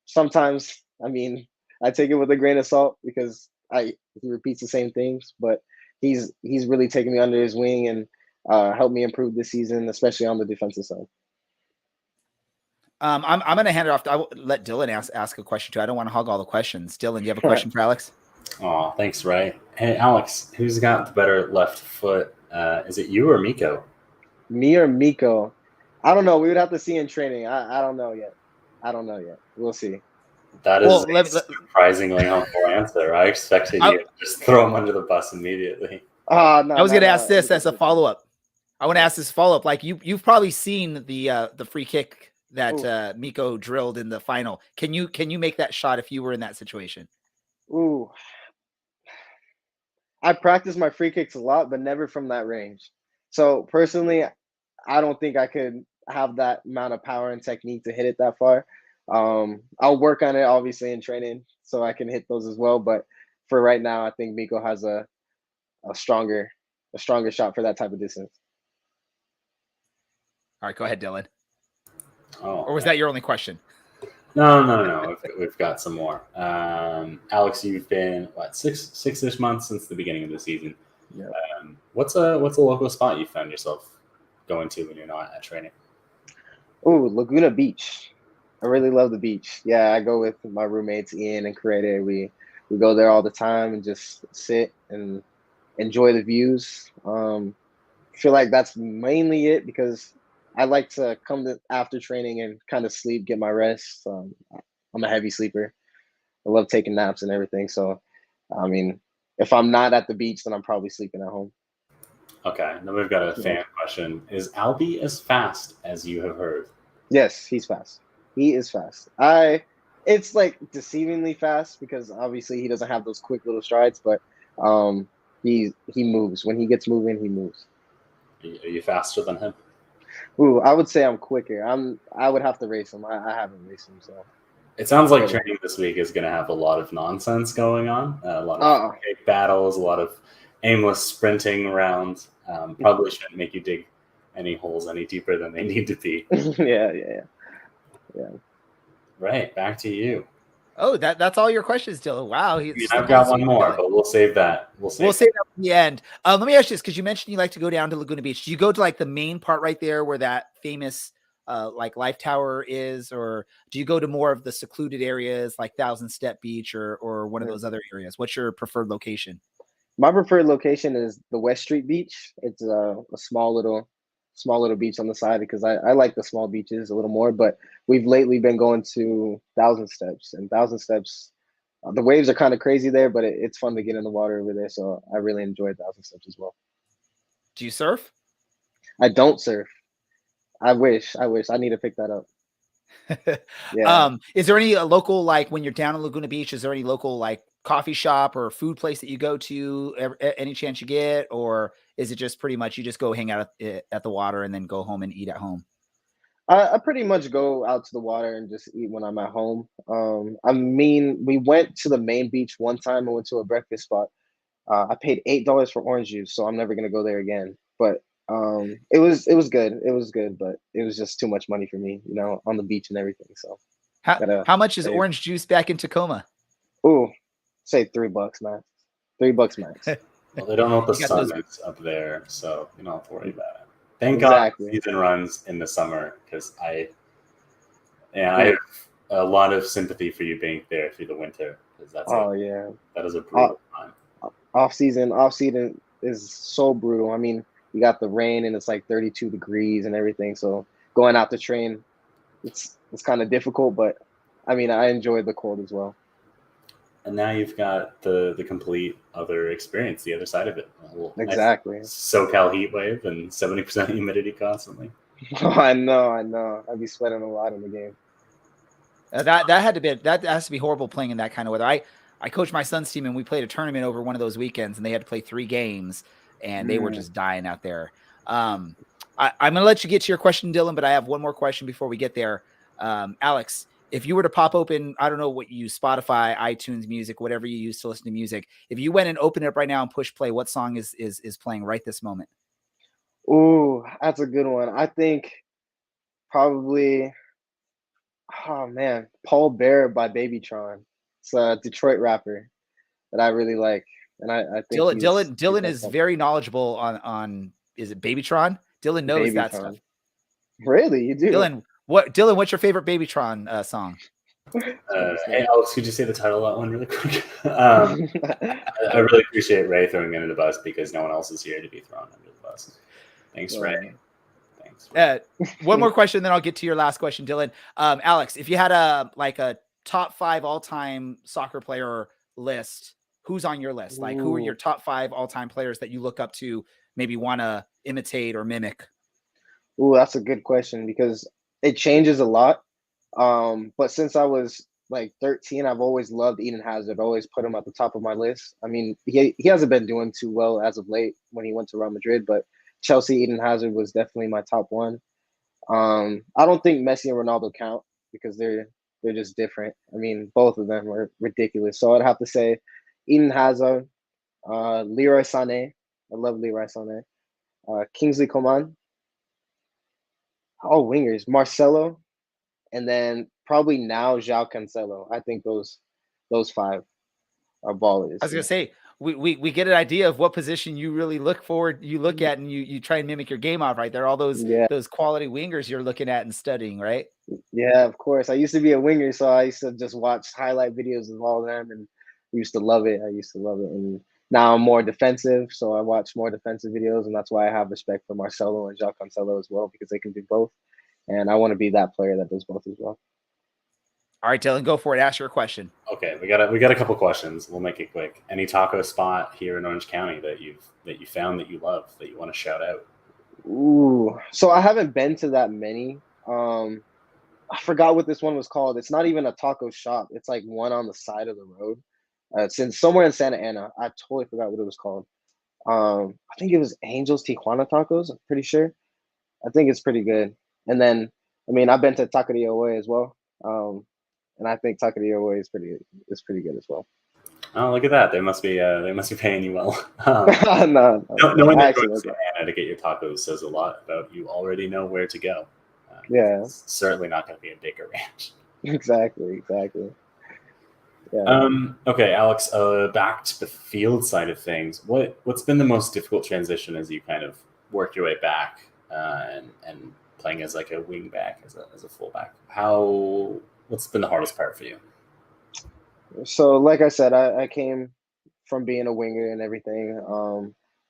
sometimes, I mean, I take it with a grain of salt because he repeats the same things. But he's really taken me under his wing and helped me improve this season, especially on the defensive side. I'm going to hand it off. I will let Dylan ask a question too. I don't want to hog all the questions. Dylan, do you have a question for Alex? Oh, thanks, Ray. Hey, Alex, who's got the better left foot? Is it you or Miko? Me or Miko? I don't know. We would have to see in training. I don't know yet. I don't know yet. We'll see. That is Well, a surprisingly humble answer. I expected you to just throw him under the bus immediately. No, I was going to ask this as a Anything. follow-up. I want to ask this follow-up. Like you've probably seen the free kick that Miko drilled in the final. Can you make that shot if you were in that situation? Ooh. I practice my free kicks a lot, but never from that range. So personally, I don't think I could have that amount of power and technique to hit it that far. I'll work on it obviously in training so I can hit those as well. But for right now, I think Miko has a stronger shot for that type of distance. All right, go ahead, Dylan. Oh, or was that your only question? No. We've got some more. Alex, you've been six-ish months since the beginning of the season. Yeah. What's a local spot you found yourself going to when you're not at training? Ooh, Laguna Beach. I really love the beach. Yeah, I go with my roommates Ian and Corede. We go there all the time and just sit and enjoy the views. Feel like that's mainly it because I like to come after training and kind of sleep, get my rest. I'm a heavy sleeper. I love taking naps and everything. So, I mean, if I'm not at the beach, then I'm probably sleeping at home. Okay, now we've got a fan question. Is Albie as fast as you have heard? Yes, he's fast. He is fast. It's like deceivingly fast because obviously he doesn't have those quick little strides, but he moves. When he gets moving, he moves. Are you faster than him? Ooh, I would say I'm quicker. I would have to race him. I haven't raced him, so. It sounds like training this week is going to have a lot of nonsense going on. A lot of battles, a lot of aimless sprinting around. Probably shouldn't make you dig any holes any deeper than they need to be. Yeah. Right, back to you. Oh, that's all your questions, Dylan. Wow. I've got one more, but we'll save that. We'll save that for the end. Let me ask you this, because you mentioned you like to go down to Laguna Beach. Do you go to like the main part right there where that famous like Life Tower is, or do you go to more of the secluded areas like Thousand Step Beach or one of those other areas? What's your preferred location? My preferred location is the West Street Beach. It's a small little beach on the side because I like the small beaches a little more, but we've lately been going to Thousand Steps, and Thousand Steps, the waves are kind of crazy there, but it's fun to get in the water over there. So I really enjoy Thousand Steps as well. Do you surf? I don't surf. I wish I need to pick that up. Yeah. Is there any local, like when you're down in Laguna Beach, is there any local like coffee shop or food place that you go to any chance you get, or is it just pretty much you just go hang out at the water and then go home and eat at home? I pretty much go out to the water and just eat when I'm at home. I mean, we went to the main beach one time and went to a breakfast spot. I paid $8 for orange juice, so I'm never gonna go there again. But it was good. It was good, but it was just too much money for me, on the beach and everything. So how much is orange juice back in Tacoma? Ooh, say $3 max. $3 max. Well, they don't know what the sun is up there, so you don't have to worry about it. Thank God the season runs in the summer, because I have a lot of sympathy for you being there through the winter, because that is a brutal time. Off season is so brutal. I mean, you got the rain and it's like 32 degrees and everything. So going out to train, it's kind of difficult, but I mean, I enjoyed the cold as well. And now you've got the complete other experience, the other side of it. Exactly. Nice SoCal heat wave and 70% humidity constantly. Oh, I know. I'd be sweating a lot in the game. That has to be horrible playing in that kind of weather. I coached my son's team and we played a tournament over one of those weekends and they had to play 3 games and they were just dying out there. I'm going to let you get to your question, Dylan, but I have one more question before we get there. Alex, if you were to pop open, I don't know what you use, Spotify, iTunes Music, whatever you use to listen to music. If you went and opened it up right now and push play, what song is playing right this moment? Ooh, that's a good one. I think probably, Paul Bear by Babytron. It's a Detroit rapper that I really like. And I think Dylan is very knowledgeable on is it Babytron? Dylan knows that stuff. Really? You do? Dylan, what's your favorite Babytron song? Hey Alex, could you say the title of that one really quick? I really appreciate Ray throwing me under the bus because no one else is here to be thrown under the bus. Thanks, Ray. Thanks. One more question, then I'll get to your last question, Dylan. Alex, if you had a top 5 all-time soccer player list, who's on your list? Like, who are your top 5 all-time players that you look up to, maybe want to imitate or mimic? Ooh, that's a good question because it changes a lot. But since I was like 13, I've always loved Eden Hazard. Always put him at the top of my list. I mean, he hasn't been doing too well as of late when he went to Real Madrid, but Chelsea Eden Hazard was definitely my top one. I don't think Messi and Ronaldo count because they're just different. I mean, both of them are ridiculous. So I'd have to say Eden Hazard, Leroy Sané. I love Leroy Sané. Kingsley Coman. All wingers. Marcelo. And then probably now João Cancelo. I think those 5 are ballers. I was gonna say we get an idea of what position you really look at, and you try and mimic your game off, right? There are all those quality wingers you're looking at and studying, right? Yeah, of course. I used to be a winger, so I used to just watch highlight videos of all of them and used to love it. And now I'm more defensive, so I watch more defensive videos, and that's why I have respect for Marcelo and João Cancelo as well, because they can do both. And I want to be that player that does both as well. All right, Dylan, go for it. Ask your question. Okay, we got a couple questions. We'll make it quick. Any taco spot here in Orange County that you found that you love, that you want to shout out? Ooh, so I haven't been to that many. I forgot what this one was called. It's not even a taco shop. It's like one on the side of the road. It's somewhere in Santa Ana. I totally forgot what it was called. I think it was Angels Tijuana Tacos. I'm pretty sure. I think it's pretty good. And then, I mean, I've been to Taqueria Oe as well. And I think Taqueria Oe is pretty good as well. Oh, look at that! They must be paying you well. No, knowing that you're going to Santa Ana to get your tacos says a lot about you already know where to go. Yeah, it's certainly not going to be a Baker Ranch. Exactly. Yeah. Okay, Alex. Back to the field side of things. What's been the most difficult transition as you kind of work your way back and playing as like a wing back, as a fullback? What's been the hardest part for you? So, like I said, I came from being a winger and everything.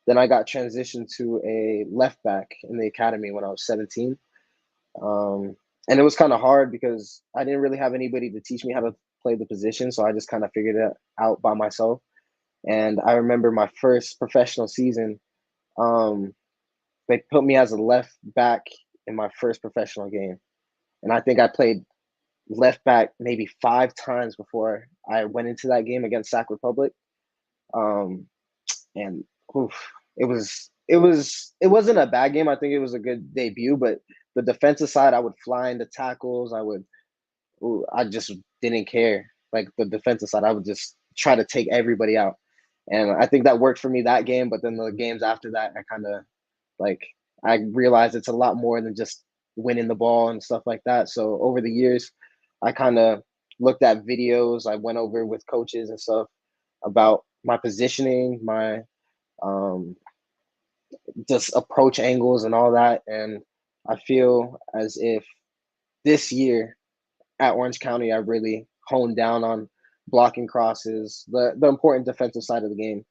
Then I got transitioned to a left back in the academy when I was 17. And it was kind of hard because I didn't really have anybody to teach me how to play the position. So I just kind of figured it out by myself. And I remember my first professional season, they put me as a left back in my first professional game. And I think I played left back maybe 5 times before I went into that game against Sac Republic. And it wasn't a bad game. I think it was a good debut, but the defensive side, I would fly into tackles. I just didn't care. Like the defensive side, I would just try to take everybody out. And I think that worked for me that game. But then the games after that, I realized it's a lot more than just winning the ball and stuff like that. So over the years, I kind of looked at videos. I went over with coaches and stuff about my positioning, my just approach angles and all that. And I feel as if this year at Orange County, I really honed down on blocking crosses, the important defensive side of the game,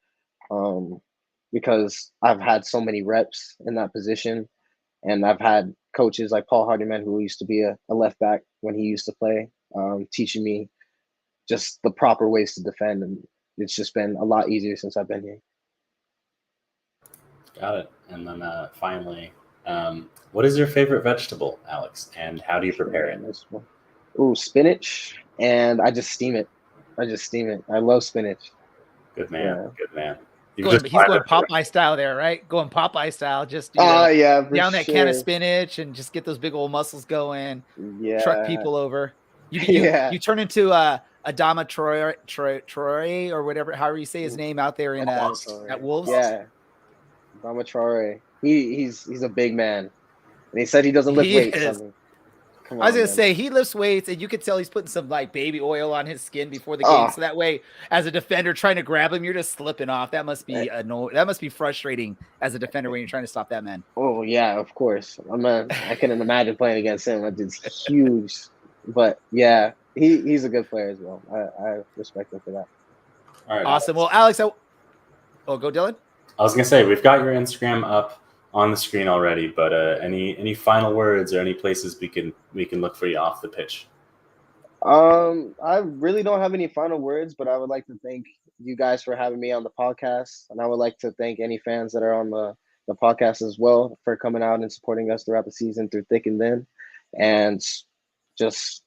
because I've had so many reps in that position. And I've had coaches like Paul Hardiman, who used to be a left back when he used to play, teaching me just the proper ways to defend. And it's just been a lot easier since I've been here. Got it. And then finally, what is your favorite vegetable, Alex? And how do you prepare it? Ooh, spinach. And I just steam it. I love spinach. Good man. Yeah. Good man. He's going Popeye style there, right? Going Popeye style, just down that can of spinach and just get those big old muscles going. Yeah, truck people over. You turn into Adama Troy or whatever, however you say his name out there in at Wolves. Yeah, Adama Traore. He's a big man, and he said he doesn't lift weights. I was gonna say he lifts weights, and you could tell he's putting some like baby oil on his skin before the game, so that way, as a defender trying to grab him, you're just slipping off. That must be annoying. That must be frustrating as a defender when you're trying to stop that man. Oh yeah, of course. I couldn't imagine playing against him. It's huge, but yeah, he's a good player as well. I respect him for that. All right, awesome. Well, Alex, go Dylan. I was gonna say we've got your Instagram up. on the screen already. But any final words or any places we can look for you off the pitch? I really don't have any final words, but I would like to thank you guys for having me on the podcast, and I would like to thank any fans that are on the podcast as well for coming out and supporting us throughout the season through thick and thin. And just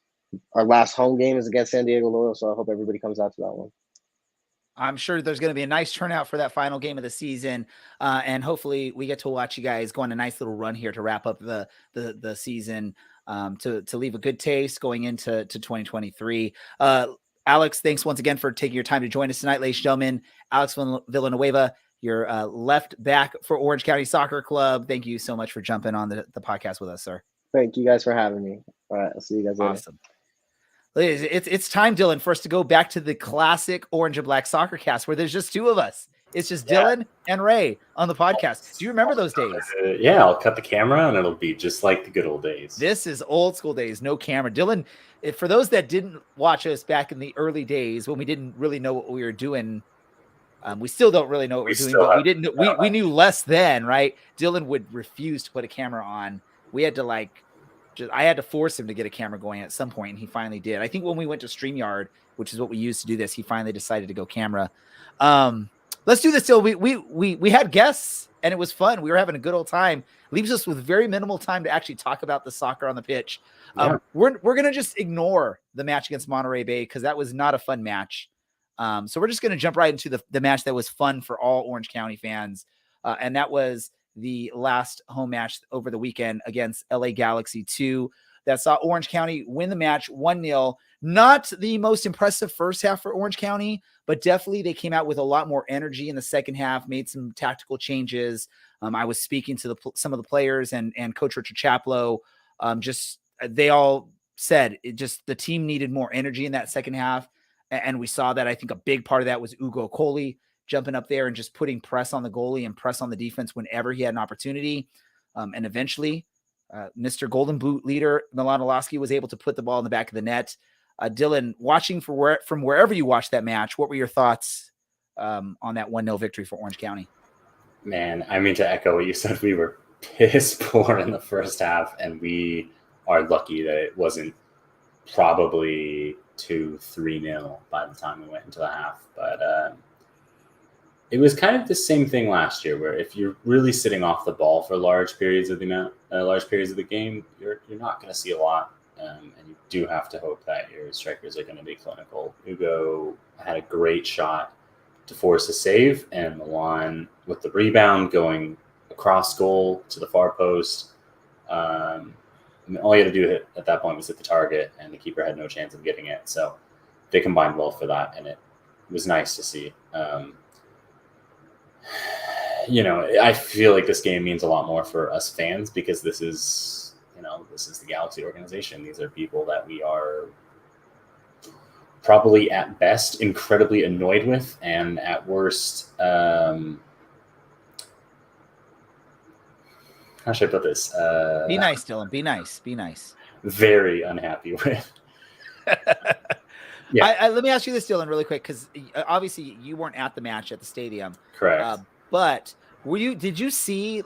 our last home game is against San Diego Loyal, so I hope everybody comes out to that one. I'm sure there's going to be a nice turnout for that final game of the season, and hopefully we get to watch you guys go on a nice little run here to wrap up the season, to leave a good taste going into 2023. Alex, thanks once again for taking your time to join us tonight, ladies and gentlemen. Alex Villanueva, your left back for Orange County Soccer Club. Thank you so much for jumping on the podcast with us, sir. Thank you guys for having me. All right, I'll see you guys later. Awesome. It's time, Dylan, for us to go back to the classic Orange and Black Soccer Cast where there's just two of us. It's just Dylan and Ray on the podcast. Do you remember those days? Yeah, I'll cut the camera and it'll be just like the good old days. This is old school days, no camera. Dylan, for those that didn't watch us back in the early days when we didn't really know what we were doing, we still don't really know what we're doing, but we knew less then, right? Dylan would refuse to put a camera on. We had to I had to force him to get a camera going at some point, and he finally did. I think when we went to StreamYard, which is what we used to do this, he finally decided to go camera. Let's do this, Dylan. We had guests, and it was fun. We were having a good old time. Leaves us with very minimal time to actually talk about the soccer on the pitch. We're gonna just ignore the match against Monterey Bay because that was not a fun match. So we're just gonna jump right into the match that was fun for all Orange County fans, and that was the last home match over the weekend against LA Galaxy 2 that saw Orange County win the match 1-0. Not the most impressive first half for Orange County, but definitely they came out with a lot more energy in the second half, made some tactical changes. I was speaking to some of the players and Coach Richard Chaplow. They all said the team needed more energy in that second half. And we saw that. I think a big part of that was Ugo Coley jumping up there and just putting press on the goalie and press on the defense whenever he had an opportunity. And eventually, Mr. Golden Boot leader Milan Olaski was able to put the ball in the back of the net. Dylan, watching from wherever you watched that match, what were your thoughts on that 1-0 victory for Orange County? Man, I mean, to echo what you said, we were piss poor in the first half, and we are lucky that it wasn't probably 2-3-0 by the time we went into the half. But it was kind of the same thing last year, where if you're really sitting off the ball for large periods of the game, you're not going to see a lot, and you do have to hope that your strikers are going to be clinical. Ugo had a great shot to force a save, and Milan with the rebound going across goal to the far post. All you had to do at that point was hit the target, and the keeper had no chance of getting it. So they combined well for that, and it was nice to see. I feel like this game means a lot more for us fans because this is the Galaxy organization. These are people that we are probably at best incredibly annoyed with, and at worst, how should I put this? Be nice, Dylan. Be nice. Be nice. Very unhappy with. Yeah. Let me ask you this, Dylan, really quick, because obviously you weren't at the match at the stadium. Correct. But did you see,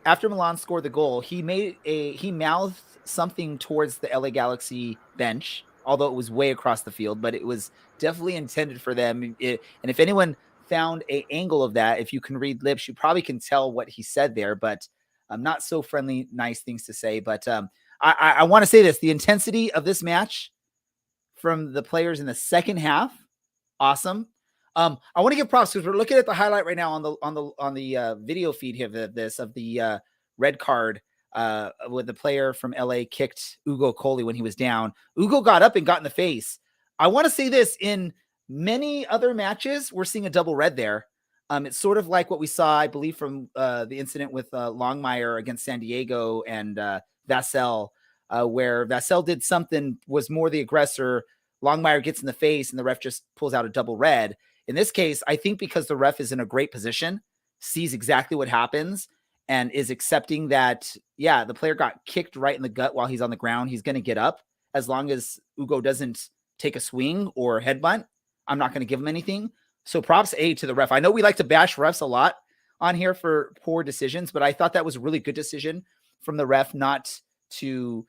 after Milan scored the goal, he mouthed something towards the LA Galaxy bench, although it was way across the field, but it was definitely intended for them. And if anyone found an angle of that, if you can read lips, you probably can tell what he said there, but not so friendly, nice things to say. But I want to say this, the intensity of this match from the players in the second half, awesome. I want to give props because we're looking at the highlight right now on the video feed here of the red card with the player from LA kicked Ugo Coley when he was down. Ugo got up and got in the face. I want to say this, in many other matches, we're seeing a double red there. It's sort of like what we saw, I believe, from the incident with Longmire against San Diego and Vassell, where Vassell did something, was more the aggressor. Longmire gets in the face and the ref just pulls out a double red. In this case, I think because the ref is in a great position, sees exactly what happens, and is accepting that, the player got kicked right in the gut while he's on the ground. He's going to get up. As long as Ugo doesn't take a swing or headbutt, I'm not going to give him anything. So props A to the ref. I know we like to bash refs a lot on here for poor decisions, but I thought that was a really good decision from the ref not to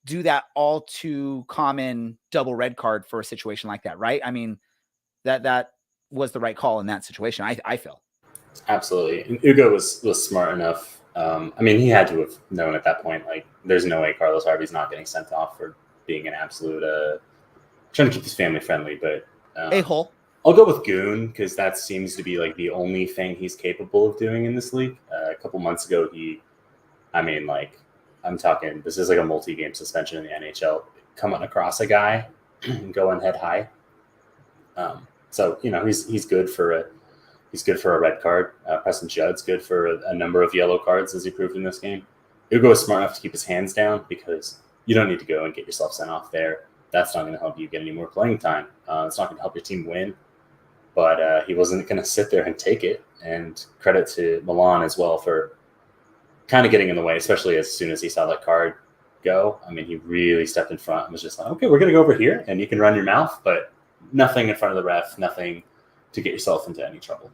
do that all too common double red card for a situation like that, right? I mean, that was the right call in that situation, I feel. Absolutely. And Ugo was smart enough. I mean, he had to have known at that point, like, there's no way Carlos Harvey's not getting sent off for being an absolute, trying to keep his family friendly, but a-hole. I'll go with goon because that seems to be like the only thing he's capable of doing in this league. A couple months ago, I'm talking, this is like a multi-game suspension in the NHL, coming across a guy and going head high. So, he's good for a red card. Preston Judd's good for a number of yellow cards, as he proved in this game. Ugo is smart enough to keep his hands down because you don't need to go and get yourself sent off there. That's not going to help you get any more playing time. It's not going to help your team win. But he wasn't going to sit there and take it. And credit to Milan as well for kind of getting in the way, especially as soon as he saw that card go. I mean, he really stepped in front and was just like, okay, we're going to go over here and you can run your mouth, but nothing in front of the ref, nothing to get yourself into any trouble.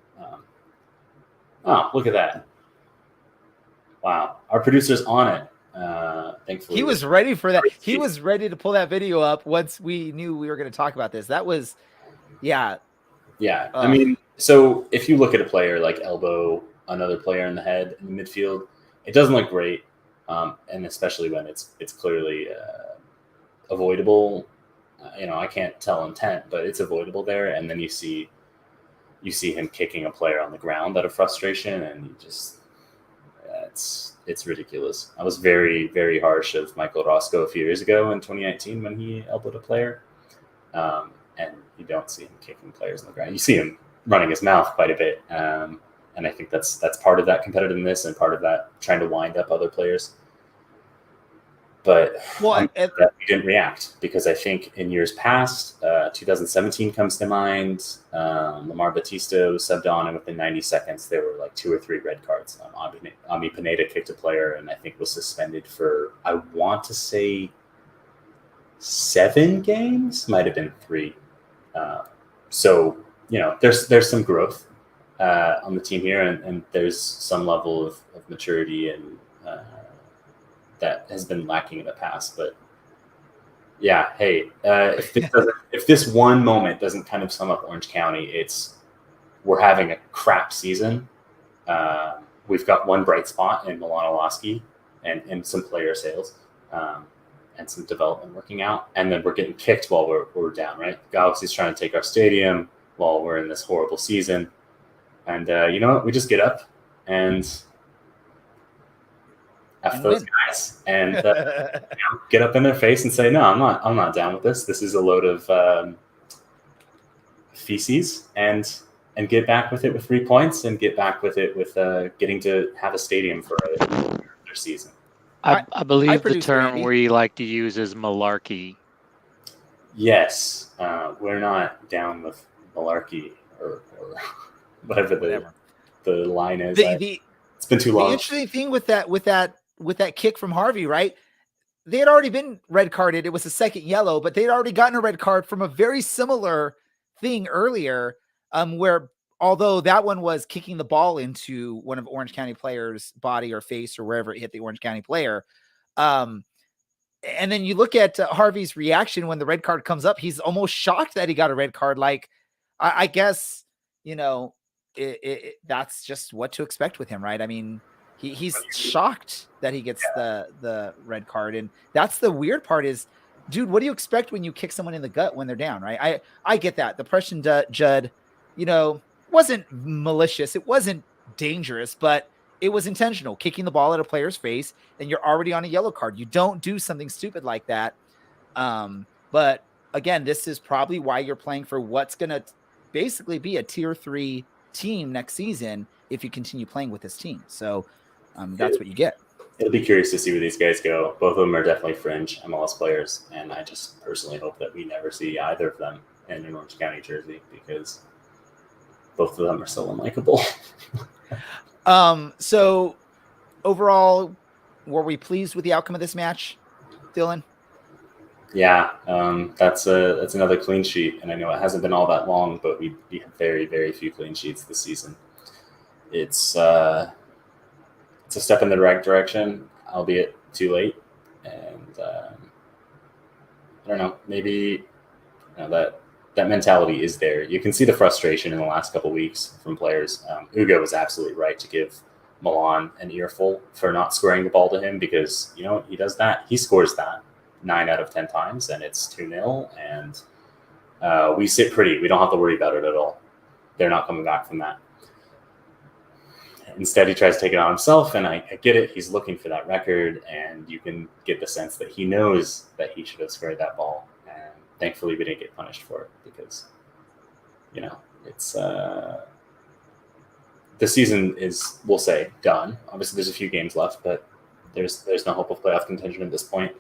Look at that. Wow. Our producer's on it. Thankfully. He was ready for that. He was ready to pull that video up once we knew we were going to talk about this. That was, yeah. Yeah. I mean, so if you look at a player like elbow another player in the head in the midfield, it doesn't look great. And especially when it's clearly avoidable. I can't tell intent, but it's avoidable there. And then you see him kicking a player on the ground out of frustration, and you just it's ridiculous. I was very, very harsh of Michael Roscoe a few years ago in 2019 when he elbowed a player. And you don't see him kicking players on the ground. You see him running his mouth quite a bit. And I think that's part of that competitiveness and part of that trying to wind up other players. But we didn't react because I think in years past, 2017 comes to mind. Lamar Batista was subbed on, and within 90 seconds, there were like 2 or 3 red cards. Ami Pineda kicked a player and I think was suspended for, I want to say, 7 games, might have been 3. So, there's some growth on the team here, and there's some level of maturity and that has been lacking in the past. But yeah, hey, if this one moment doesn't kind of sum up Orange County, we're having a crap season. We've got one bright spot in Milan Olaski and some player sales and some development working out, and then we're getting kicked while we're down, right? Galaxy's trying to take our stadium while we're in this horrible season, and you know what? We just get up and F those guys and get up in their face and say, no, I'm not down with this. This is a load of feces, and get back with it with 3 points, and get back with it with getting to have a stadium for their season. I believe the term we like to use is malarkey. Yes, we're not down with malarkey or whatever the line is. It's been too long. The interesting thing with that kick from Harvey, right? They had already been red carded. It was a second yellow, but they'd already gotten a red card from a very similar thing earlier, where although that one was kicking the ball into one of Orange County players' body or face or wherever it hit the Orange County player. And then you look at Harvey's reaction when the red card comes up. He's almost shocked that he got a red card. Like, I guess, that's just what to expect with him, right? I mean, he's shocked that he gets the red card. And that's the weird part is, dude, what do you expect when you kick someone in the gut when they're down, right? I get that. The Preston Judd, wasn't malicious. It wasn't dangerous, but it was intentional, kicking the ball at a player's face, and you're already on a yellow card. You don't do something stupid like that. But again, this is probably why you're playing for what's going to basically be a tier 3 team next season if you continue playing with this team. So that's what you get. It'll be curious to see where these guys go. Both of them are definitely fringe MLS players, and I just personally hope that we never see either of them in an Orange County jersey because both of them are so unlikable. So overall, were we pleased with the outcome of this match, Dylan? Yeah, that's another clean sheet, and I know it hasn't been all that long, but we have very, very few clean sheets this season. it's a step in the right direction, albeit too late. And I don't know, maybe that mentality is there. You can see the frustration in the last couple of weeks from players. Ugo was absolutely right to give Milan an earful for not squaring the ball to him, because he does that. He scores that 9 out of 10 times, and it's 2-0, and we sit pretty. We don't have to worry about it at all. They're not coming back from that. Instead, he tries to take it on himself, and I get it. He's looking for that record, and you can get the sense that he knows that he should have squared that ball. And thankfully, we didn't get punished for it, because, it's the season is, we'll say, done. Obviously, there's a few games left, but there's no hope of playoff contention at this point.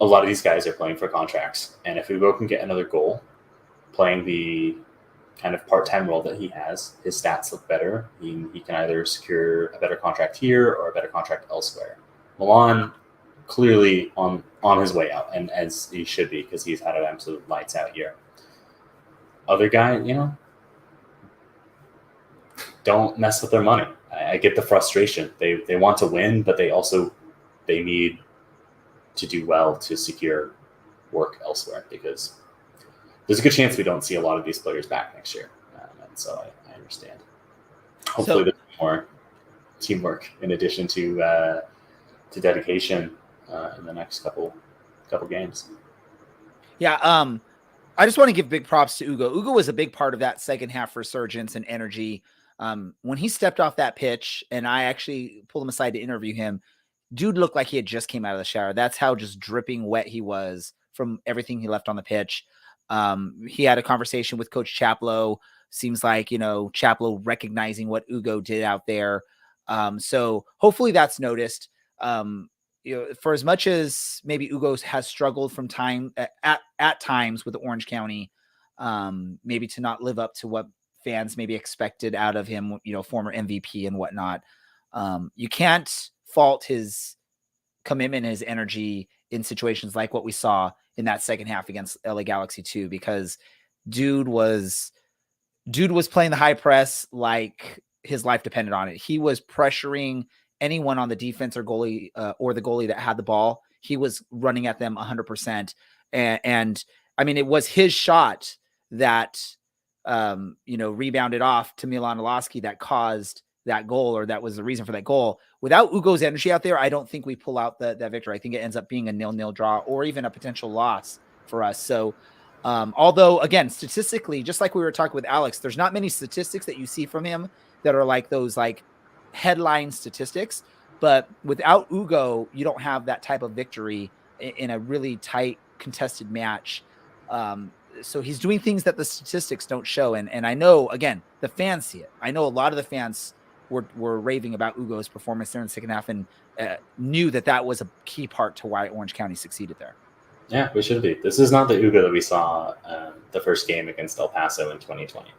A lot of these guys are playing for contracts, and if Ugo can get another goal, playing the kind of part-time role that he has, his stats look better. He can either secure a better contract here or a better contract elsewhere. Milan clearly on his way out, and as he should be, because he's had an absolute lights out year. Other guy, don't mess with their money. I get the frustration. They want to win, but they need to do well to secure work elsewhere, because there's a good chance we don't see a lot of these players back next year. And so I understand. Hopefully there's more teamwork in addition to dedication in the next couple games. Yeah, I just want to give big props to Ugo. Ugo was a big part of that second half resurgence and energy. When he stepped off that pitch, and I actually pulled him aside to interview him, dude looked like he had just came out of the shower. That's how just dripping wet he was from everything he left on the pitch. He had a conversation with Coach Chaplow. Seems like, Chaplow recognizing what Ugo did out there. So hopefully that's noticed. For as much as maybe Ugo has struggled from time at times with the Orange County, maybe to not live up to what fans maybe expected out of him, former MVP and whatnot. You can't fault his commitment, his energy in situations like what we saw in that second half against LA Galaxy 2, because dude was playing the high press like his life depended on it. He was pressuring anyone on the defense or goalie or the goalie that had the ball. He was running at them 100%. And I mean, it was his shot that, rebounded off to Milan Oloski that caused that goal, or that was the reason for that goal. Without Ugo's energy out there, I don't think we pull out that victory. I think it ends up being a 0-0 draw or even a potential loss for us. So, although again, statistically, just like we were talking with Alex, there's not many statistics that you see from him that are like those like headline statistics, but without Ugo, you don't have that type of victory in a really tight contested match. So he's doing things that the statistics don't show. And I know, again, the fans see it. I know a lot of the fans were raving about Ugo's performance there in the second half, and knew that was a key part to why Orange County succeeded there. Yeah, we should be. This is not the Ugo that we saw the first game against El Paso in 2020.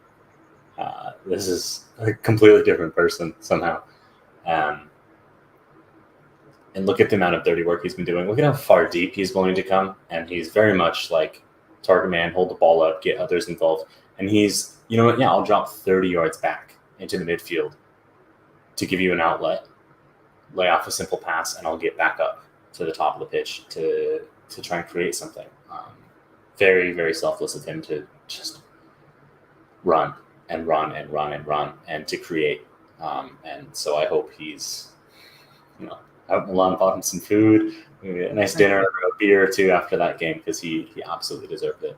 This is a completely different person somehow. And look at the amount of dirty work he's been doing. Look at how far deep he's willing to come. And he's very much like target man, hold the ball up, get others involved. And he's, I'll drop 30 yards back into the midfield to give you an outlet, lay off a simple pass, and I'll get back up to the top of the pitch to try and create something. Very, very selfless of him to just run and run and run and run and to create. And so I hope he's, out in Milan, bought him some food, maybe a nice dinner or a beer or two after that game, because he absolutely deserved it.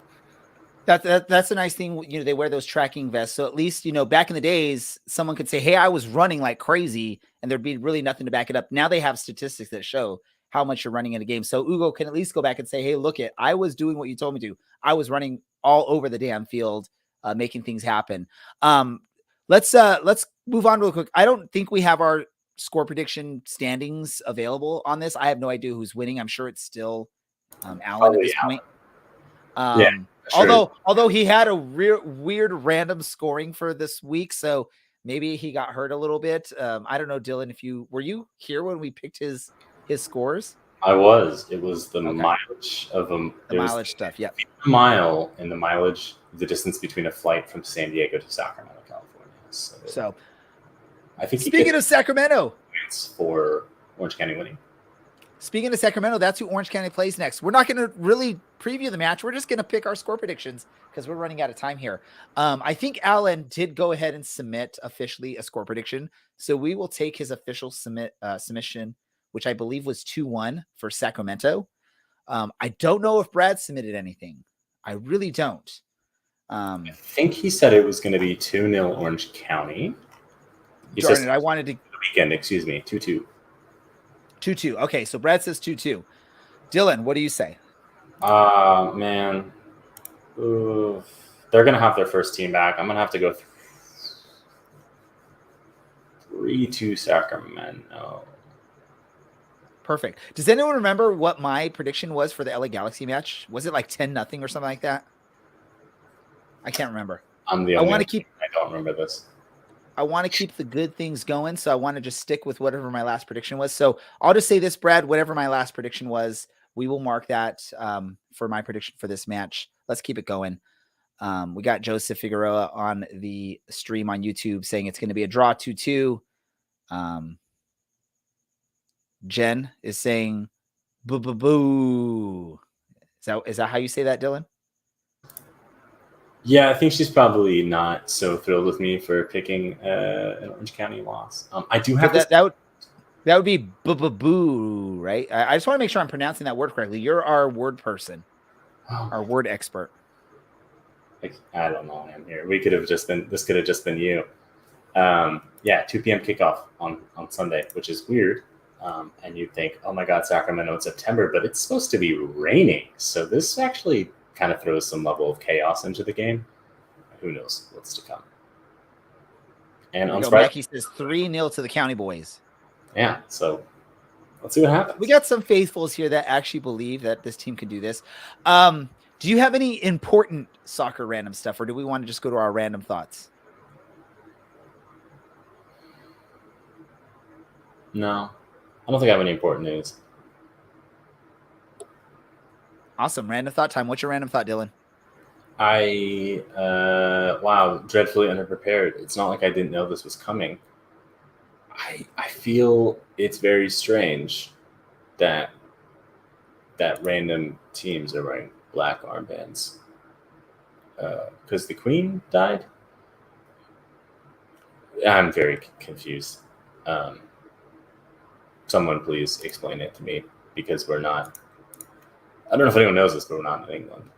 That's a nice thing. They wear those tracking vests. So at least, back in the days, someone could say, hey, I was running like crazy, and there'd be really nothing to back it up. Now they have statistics that show how much you're running in a game. So Ugo can at least go back and say, hey, look I was doing what you told me to. I was running all over the damn field, making things happen. Let's move on real quick. I don't think we have our score prediction standings available on this. I have no idea who's winning. I'm sure it's still Alan at this point. Yeah. Sure. Although he had a weird random scoring for this week, so maybe he got hurt a little bit. I don't know, Dylan, were you here when we picked his scores? I was. It was the mileage of them. The mileage stuff. Yeah. A mile in the mileage, the distance between a flight from San Diego to Sacramento, California. So I think speaking of Sacramento, for Orange County winning. Speaking of Sacramento, that's who Orange County plays next. We're not going to really preview the match. We're just going to pick our score predictions because we're running out of time here. I think Alan did go ahead and submit officially a score prediction. So we will take his official submission, which I believe was 2-1 for Sacramento. I don't know if Brad submitted anything. I really don't. I think he said it was going to be 2-0 Orange County. He darn says it, I wanted to... Weekend, excuse me, 2-2. 2-2. Okay, so Brad says 2-2. Dylan, what do you say? Man. Ooh, they're going to have their first team back. I'm going to have to go 3-2 Sacramento. Perfect. Does anyone remember what my prediction was for the LA Galaxy match? Was it like 10-0 or something like that? I can't remember. I don't remember this. I want to keep the good things going, so I want to just stick with whatever my last prediction was. So I'll just say this, Brad, whatever my last prediction was, we will mark that for my prediction for this match. Let's keep it going. We got Joseph Figueroa on the stream on YouTube saying it's going to be a draw 2-2. Jen is saying boo. Is that how you say that, Dylan? Yeah, I think she's probably not so thrilled with me for picking an Orange County loss. I do have that would be boo, right? I just want to make sure I'm pronouncing that word correctly. You're our word person, our word expert. I don't know. I'm here. This could have just been you. 2 p.m. kickoff on Sunday, which is weird. And you'd think, oh my God, Sacramento in September, but it's supposed to be raining. So this actually kind of throws some level of chaos into the game. Who knows what's to come? And on Mackie says 3-0 to the County Boys. Yeah, so let's see what happens. We got some faithfuls here that actually believe that this team can do this. Do you have any important soccer random stuff, or do we want to just go to our random thoughts? No, I don't think I have any important news. Awesome. Random thought time. What's your random thought, Dylan? Wow, dreadfully underprepared. It's not like I didn't know this was coming. I feel it's very strange that random teams are wearing black armbands. Because the Queen died? I'm very confused. Someone please explain it to me, because we're not... I don't know if anyone knows this, but we're not in England.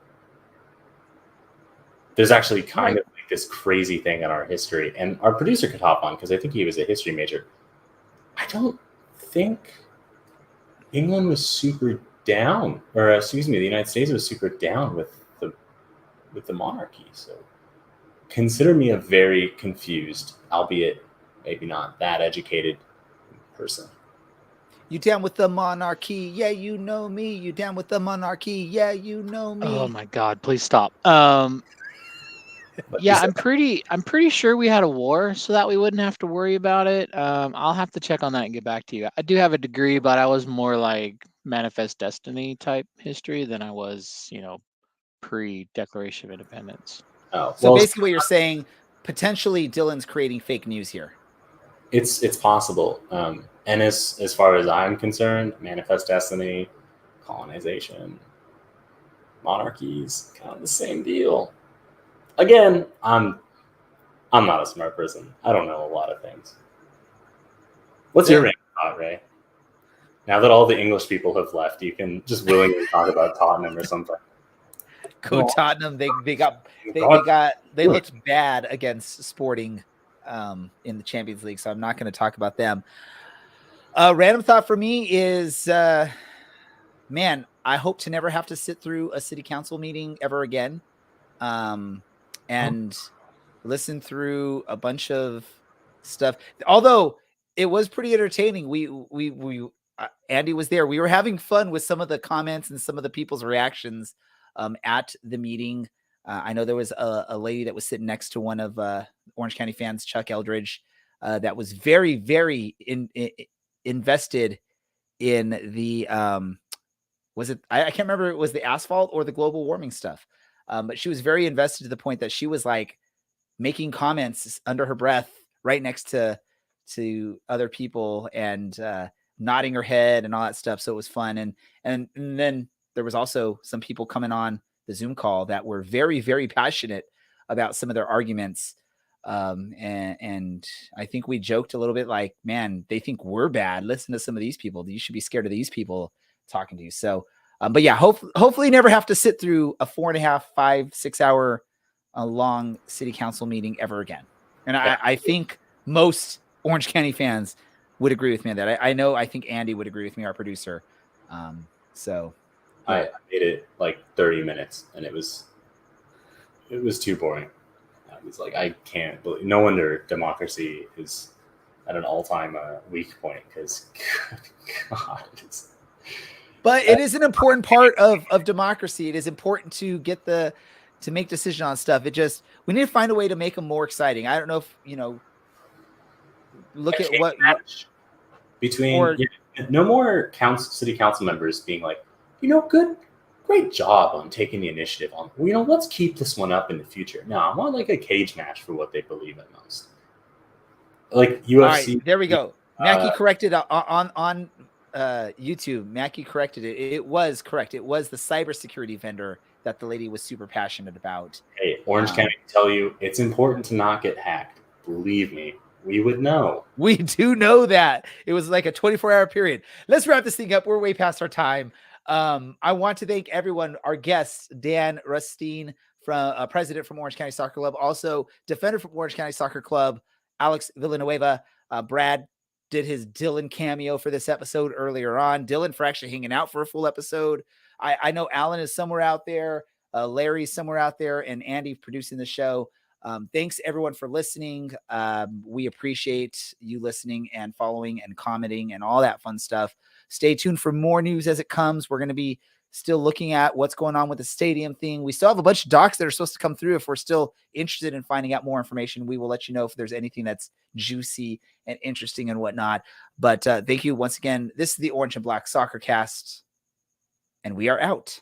There's actually kind of like this crazy thing in our history, and our producer could hop on because I think he was a history major. I don't think England was super down, or excuse me, the United States was super down with the monarchy. So consider me a very confused, albeit maybe not that educated person. You down with the monarchy? Yeah, you know me. You down with the monarchy? Yeah, you know me. Oh my God! Please stop. Yeah, I'm pretty sure we had a war, so that we wouldn't have to worry about it. I'll have to check on that and get back to you. I do have a degree, but I was more like Manifest Destiny type history than I was, pre-Declaration of Independence. Oh, so basically, what you're saying, potentially, Dylan's creating fake news here. It's possible. And as far as I'm concerned, Manifest Destiny, colonization, monarchies, kind of the same deal. Again, I'm not a smart person. I don't know a lot of things. What's your random thought, Ray? Now that all the English people have left, you can just willingly talk about Tottenham or something. Go Tottenham. They looked bad against Sporting in the Champions League, so I'm not going to talk about them. Random thought for me is, man, I hope to never have to sit through a city council meeting ever again, and listen through a bunch of stuff. Although it was pretty entertaining. We Andy was there. We were having fun with some of the comments and some of the people's reactions at the meeting. I know there was a lady that was sitting next to one of Orange County fans, Chuck Eldridge, that was very, very invested in the was it I can't remember if it was the asphalt or the global warming stuff, but she was very invested to the point that she was like making comments under her breath right next to to other people and nodding her head and all that stuff. So it was fun. And then there was also some people coming on the Zoom call that were very, very passionate about some of their arguments. And I think we joked a little bit like, man, they think we're bad. Listen to some of these people. You should be scared of these people talking to you. So, but yeah, hopefully never have to sit through a 4.5, 5, 6 hour long city council meeting ever again. And I think most Orange County fans would agree with me on that. I think Andy would agree with me, our producer. So I made it like 30 minutes and it was too boring. I was like, I can't believe, no wonder democracy is at an all-time weak point, because God, but it is an important part of democracy. It is important to get to make decisions on stuff. We need to find a way to make them more exciting. I don't know if, look at what between no more city council members being like, great job on taking the initiative on, let's keep this one up in the future. No, I want like a cage match for what they believe in most. Like UFC. All right, there we go. Mackie corrected on YouTube. Mackie corrected it. It was correct. It was the cybersecurity vendor that the lady was super passionate about. Hey, Orange County can tell you it's important to not get hacked. Believe me, we would know. We do know that. It was like a 24-hour period. Let's wrap this thing up. We're way past our time. I want to thank everyone, our guests, Dan Rustine, from president from Orange County Soccer Club, also defender from Orange County Soccer Club, Alex Villanueva. Brad did his Dylan cameo for this episode earlier on. Dylan for actually hanging out for a full episode. I know Alan is somewhere out there. Larry's somewhere out there, and Andy producing the show. Thanks everyone for listening. We appreciate you listening and following and commenting and all that fun stuff. Stay tuned for more news as it comes. We're going to be still looking at what's going on with the stadium thing. We still have a bunch of docs that are supposed to come through. If we're still interested in finding out more information, we will let you know if there's anything that's juicy and interesting and whatnot. But thank you once again. This is the Orange and Black Soccer Cast, and we are out.